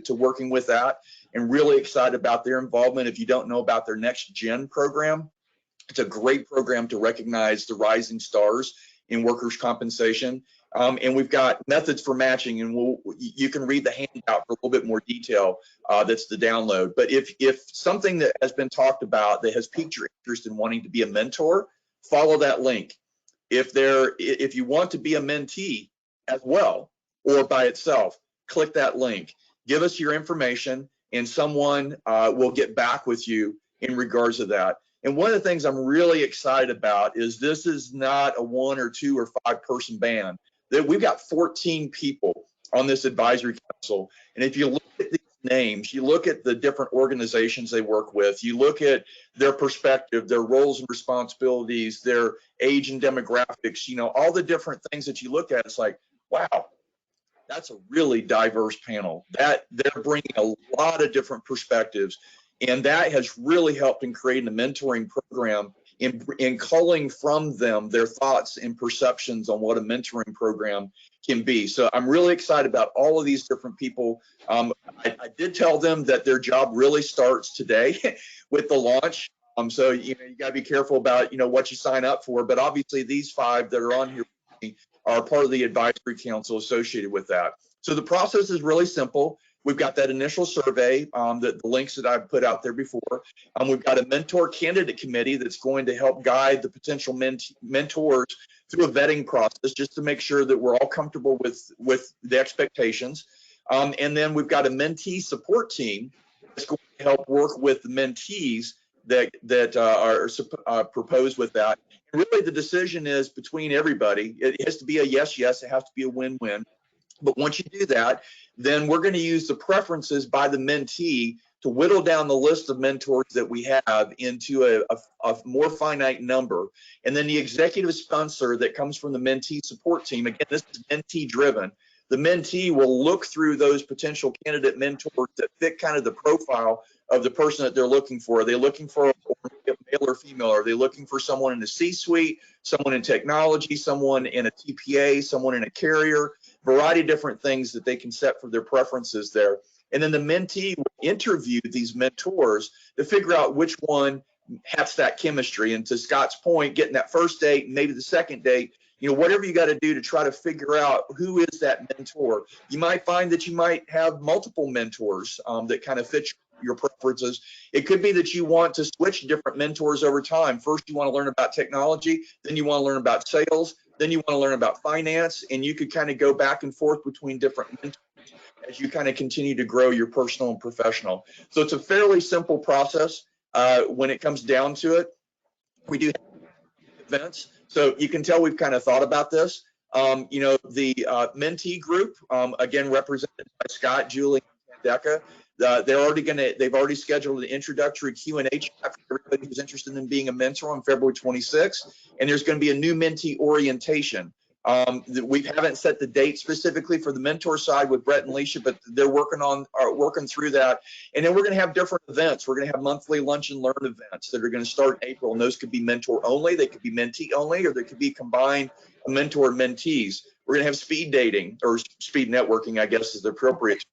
working with that, and really excited about their involvement. If you don't know about their Next Gen program, it's a great program to recognize the rising stars in workers' compensation. And we've got methods for matching, and you can read the handout for a little bit more detail. That's the download. But if something that has been talked about that has piqued your interest in wanting to be a mentor, follow that link. If you want to be a mentee as well or by itself, click that link. Give us your information, and someone will get back with you in regards to that. And one of the things I'm really excited about is this is not a 1 or 2 or 5 person band. We've got 14 people on this advisory council. And if you look at these names, you look at the different organizations they work with, you look at their perspective, their roles and responsibilities, their age and demographics, all the different things that you look at, it's like, wow, that's a really diverse panel. That they're bringing a lot of different perspectives. And that has really helped in creating a mentoring program, in culling from them their thoughts and perceptions on what a mentoring program can be. So I'm really excited about all of these different people. I did tell them that their job really starts today with the launch. So you got to be careful about what you sign up for. But obviously these 5 that are on here are part of the advisory council associated with that. So the process is really simple. We've got that initial survey, the links that I've put out there before. We've got a mentor candidate committee that's going to help guide the potential mentors through a vetting process, just to make sure that we're all comfortable with the expectations. And then we've got a mentee support team that's going to help work with the mentees that are proposed with that. And really, the decision is between everybody. It has to be a yes, it has to be a win-win. But once you do that, then we're going to use the preferences by the mentee to whittle down the list of mentors that we have into a more finite number. And then the executive sponsor that comes from the mentee support team, again, this is mentee driven. The mentee will look through those potential candidate mentors that fit kind of the profile of the person that they're looking for. Are they looking for a male or female? Are they looking for someone in the C-suite, someone in technology, someone in a TPA, someone in a carrier? Variety of different things that they can set for their preferences there. And then the mentee will interview these mentors to figure out which one has that chemistry. And to Scott's point, getting that first date, maybe the second date, whatever you got to do to try to figure out who is that mentor. You might find that you might have multiple mentors that kind of fit your preferences. It could be that you want to switch different mentors over time. First, you want to learn about technology, then you want to learn about sales, then you want to learn about finance, and you could kind of go back and forth between different mentors as you kind of continue to grow your personal and professional. So it's a fairly simple process when it comes down to it. We do have events, so you can tell we've kind of thought about this. The mentee group, again, represented by Scott, Julie, and Decca. They've already scheduled an introductory Q&A chat for everybody who's interested in being a mentor on February 26th. And there's going to be a new mentee orientation We haven't set the date specifically for the mentor side with Brett and Alicia, but they're working through that. And then we're going to have different events. We're going to have monthly lunch and learn events that are going to start in April, and those could be mentor only, they could be mentee only, or they could be combined mentor and mentees. We're going to have speed dating, or speed networking, I guess is the appropriate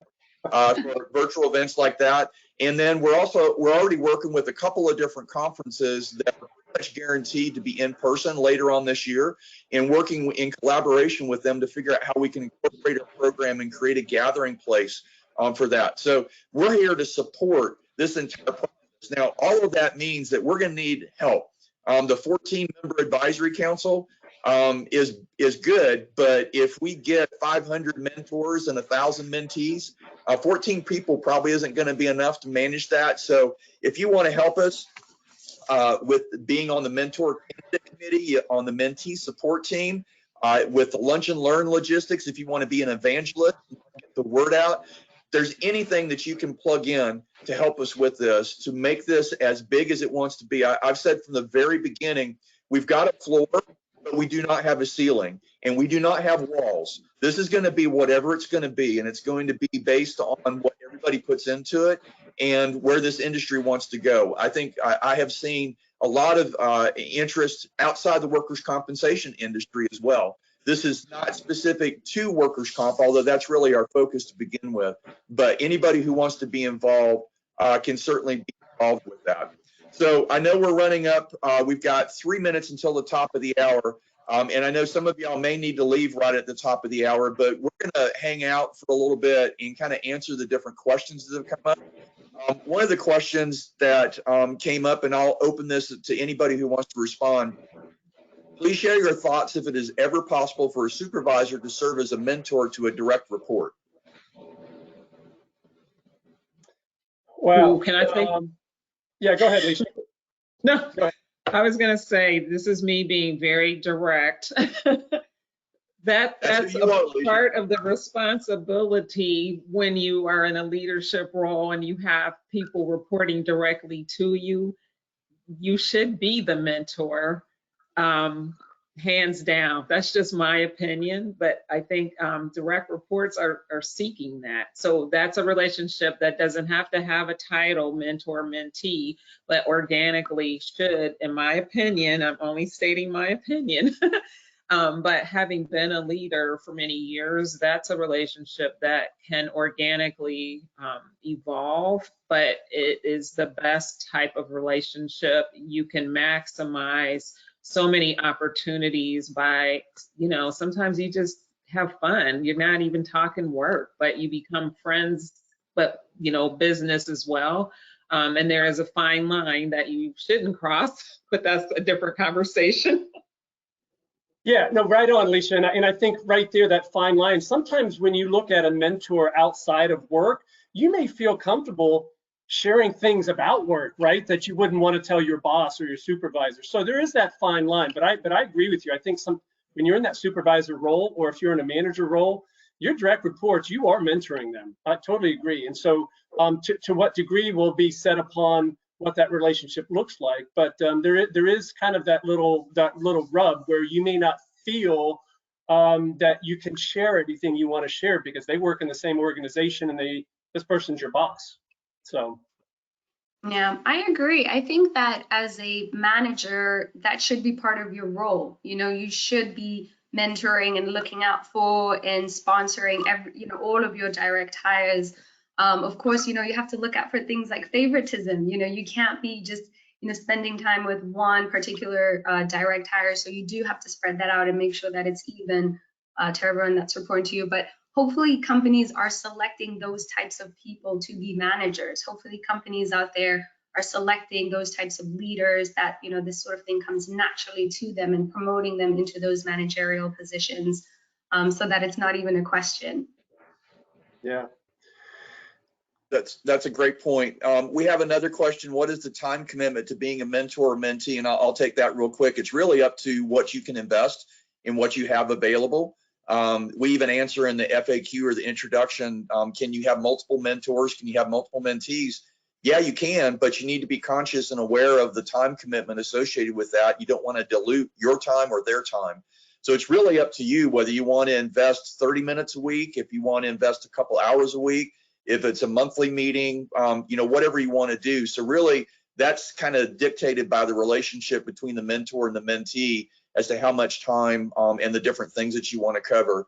for virtual events like that. And then we're already working with a couple of different conferences that are pretty much guaranteed to be in person later on this year, and working in collaboration with them to figure out how we can incorporate a program and create a gathering place for that. So we're here to support this entire process. Now, all of that means that we're going to need help. The 14-member advisory council is good, but if we get 500 mentors and 1,000 mentees, 14 people probably isn't going to be enough to manage that. So if you want to help us with being on the mentor candidate committee, on the mentee support team, with the lunch and learn logistics, if you want to be an evangelist, get the word out, there's anything that you can plug in to help us with this, to make this as big as it wants to be. I've said from the very beginning, we've got a floor, but we do not have a ceiling, and we do not have walls. This is going to be whatever it's going to be, and it's going to be based on what everybody puts into it and where this industry wants to go. I think I have seen a lot of interest outside the workers' compensation industry as well. This is not specific to workers' comp, although that's really our focus to begin with. But anybody who wants to be involved can certainly be involved with that. So I know we're running up. We've got 3 minutes until the top of the hour. And I know some of y'all may need to leave right at the top of the hour, but we're going to hang out for a little bit and kind of answer the different questions that have come up. One of the questions that came up, and I'll open this to anybody who wants to respond. Please share your thoughts if it is ever possible for a supervisor to serve as a mentor to a direct report. Well, Ooh, can I take? Yeah, go ahead, Alicia. No, Go ahead. I was going to say, this is me being very direct. That's a part of the responsibility when you are in a leadership role and you have people reporting directly to you. You should be the mentor, hands down. That's just my opinion, but I think direct reports are seeking that. So that's a relationship that doesn't have to have a title, mentor, mentee, but organically should, in my opinion, I'm only stating my opinion, but having been a leader for many years, that's a relationship that can organically evolve, but it is the best type of relationship. You can maximize so many opportunities by, sometimes you just have fun. You're not even talking work, but you become friends, but, business as well. And there is a fine line that you shouldn't cross, but that's a different conversation. Yeah, no, right on, Alicia. And I think right there, that fine line, sometimes when you look at a mentor outside of work, you may feel comfortable sharing things about work, right, that you wouldn't want to tell your boss or your supervisor. So there is that fine line. But I agree with you. I think when you're in that supervisor role, or if you're in a manager role, your direct reports, you are mentoring them. I totally agree. And so to what degree will be set upon what that relationship looks like, but there is kind of that little rub where you may not feel that you can share everything you want to share because they work in the same organization and this person's your boss. So yeah, I agree. I think that as a manager, that should be part of your role. You should be mentoring and looking out for and sponsoring all of your direct hires. Of course, you have to look out for things like favoritism. You can't be just, spending time with one particular direct hire. So you do have to spread that out and make sure that it's even to everyone that's reporting to you. But hopefully companies are selecting those types of people to be managers. Hopefully companies out there are selecting those types of leaders that, this sort of thing comes naturally to them and promoting them into those managerial positions so that it's not even a question. yeah. That's a great point. We have another question. What is the time commitment to being a mentor or mentee? And I'll take that real quick. It's really up to what you can invest in what you have available. We even answer in the FAQ or the introduction, can you have multiple mentors? Can you have multiple mentees? Yeah, you can, but you need to be conscious and aware of the time commitment associated with that. You don't want to dilute your time or their time. So it's really up to you whether you want to invest 30 minutes a week, if you want to invest a couple hours a week, if it's a monthly meeting, whatever you want to do. So really, that's kind of dictated by the relationship between the mentor and the mentee as to how much time and the different things that you want to cover.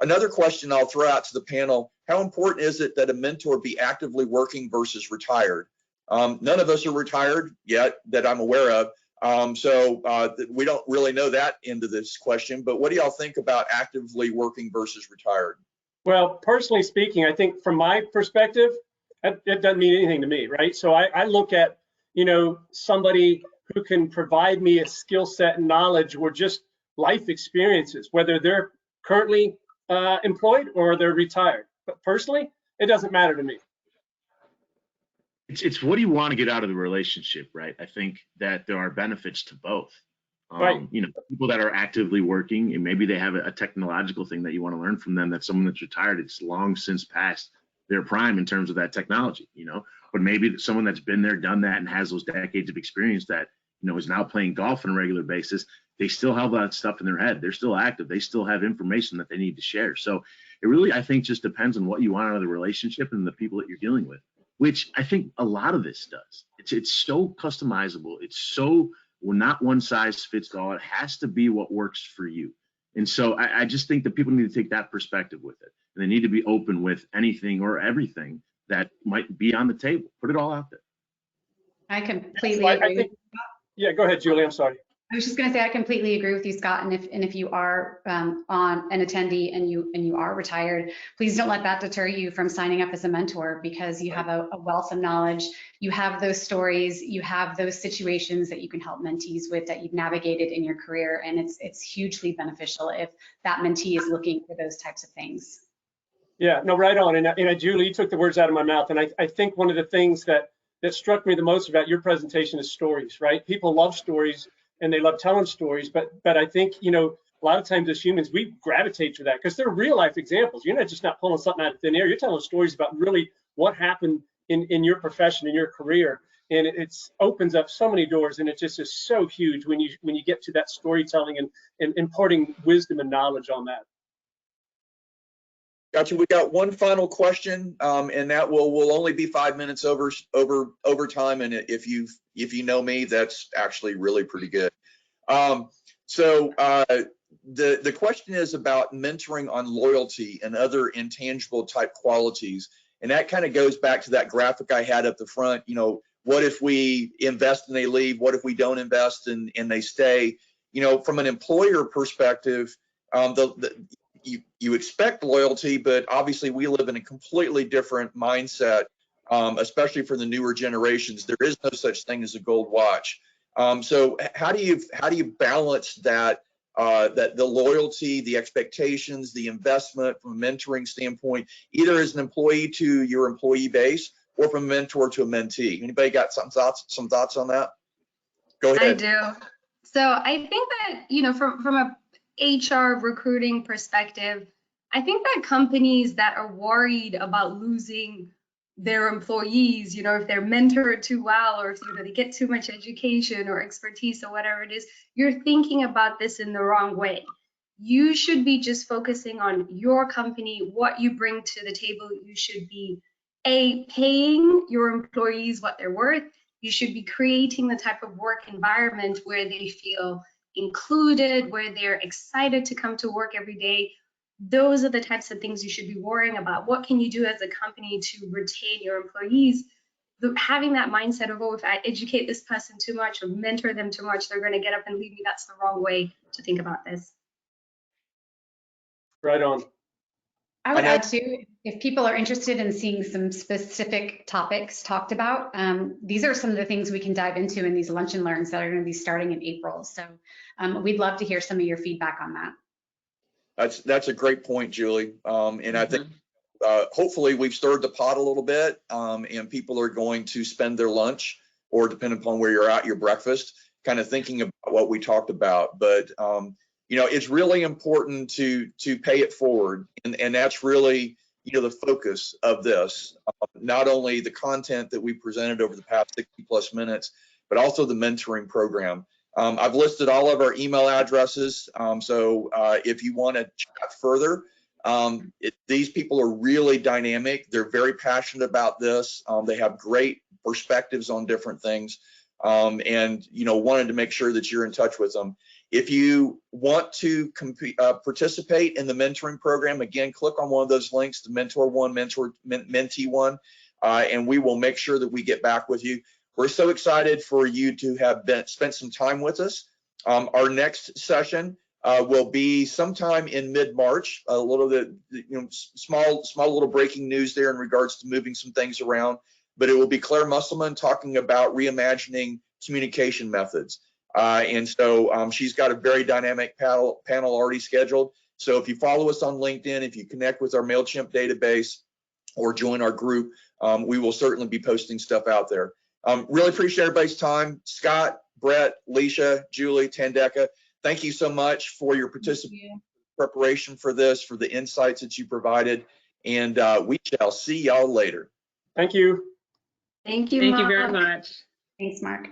Another question I'll throw out to the panel: how important is it that a mentor be actively working versus retired? None of us are retired yet that I'm aware of, so we don't really know that end of this question, but what do y'all think about actively working versus retired? Well, personally speaking, I think from my perspective, it doesn't mean anything to me, right? So I look at, somebody who can provide me a skill set and knowledge or just life experiences, whether they're currently employed or they're retired. But personally, it doesn't matter to me. It's what do you want to get out of the relationship, right? I think that there are benefits to both. Right. People that are actively working, and maybe they have a technological thing that you want to learn from them, that someone that's retired, it's long since past their prime in terms of that technology, but maybe someone that's been there, done that, and has those decades of experience that, is now playing golf on a regular basis. They still have that stuff in their head. They're still active. They still have information that they need to share. So it really, I think, just depends on what you want out of the relationship and the people that you're dealing with, which I think a lot of this does. It's so customizable. It's so not one size fits all. It has to be what works for you. And so I just think that people need to take that perspective with it. And they need to be open with anything or everything that might be on the table. Put it all out there. I completely agree. Yeah, go ahead, Julie. I'm sorry. I was just going to say I completely agree with you, Scott. And if you are on an attendee and you are retired, please don't let that deter you from signing up as a mentor, because you have a wealth of knowledge. You have those stories, you have those situations that you can help mentees with that you've navigated in your career, and it's hugely beneficial if that mentee is looking for those types of things. Yeah, no, right on. And Julie, you took the words out of my mouth. And I think one of the things that struck me the most about your presentation is stories, right? People love stories and they love telling stories, but I think, a lot of times as humans, we gravitate to that because they're real life examples. You're not pulling something out of thin air. You're telling stories about really what happened in your profession, in your career. And it opens up so many doors, and it just is so huge when you get to that storytelling and imparting wisdom and knowledge on that. Gotcha. We got one final question, and that will only be 5 minutes over time. And if you know me, that's actually really pretty good. So the question is about mentoring on loyalty and other intangible type qualities, and that kind of goes back to that graphic I had up the front. What if we invest and they leave? What if we don't invest and they stay? From an employer perspective, you expect loyalty, but obviously we live in a completely different mindset, especially for the newer generations. There is no such thing as a gold watch. So how do you balance that the loyalty, the expectations, the investment from a mentoring standpoint, either as an employee to your employee base or from a mentor to a mentee? Anybody got some thoughts on that? Go ahead. I do. So I think that, from a HR recruiting perspective, I think that companies that are worried about losing their employees, if they're mentored too well, or if they get too much education or expertise or whatever it is, you're thinking about this in the wrong way. You should be just focusing on your company, what you bring to the table. You should be paying your employees what they're worth. You should be creating the type of work environment where they feel included, where they're excited to come to work every day. Those are the types of things you should be worrying about. What can you do as a company to retain your employees? Having that mindset of, if I educate this person too much or mentor them too much, they're going to get up and leave me. That's the wrong way to think about this. Right on. I would add too, if people are interested in seeing some specific topics talked about, these are some of the things we can dive into in these lunch and learns that are going to be starting in April. So we'd love to hear some of your feedback on that. That's a great point, Julie. And I think hopefully we've stirred the pot a little bit, and people are going to spend their lunch, or depending upon where you're at, your breakfast, kind of thinking about what we talked about. But it's really important to pay it forward, and that's really the focus of this. Not only the content that we presented over the past 60+ minutes, but also the mentoring program. I've listed all of our email addresses, so if you want to chat further, these people are really dynamic. They're very passionate about this. They have great perspectives on different things, and wanted to make sure that you're in touch with them. If you want to participate in the mentoring program, again, click on one of those links, the Mentor One, Mentee One, and we will make sure that we get back with you. We're so excited for you to have spent some time with us. Our next session will be sometime in mid-March. A little bit, small little breaking news there in regards to moving some things around. But it will be Claire Musselman talking about reimagining communication methods. And so she's got a very dynamic panel already scheduled. So if you follow us on LinkedIn, if you connect with our MailChimp database or join our group, we will certainly be posting stuff out there. Really appreciate everybody's time. Scott, Brett, Alicia, Julie, Tandeka, thank you so much for your preparation for this, for the insights that you provided. And we shall see y'all later. Thank you. Thank you, Thank you Mark. very much. Thanks, Mark.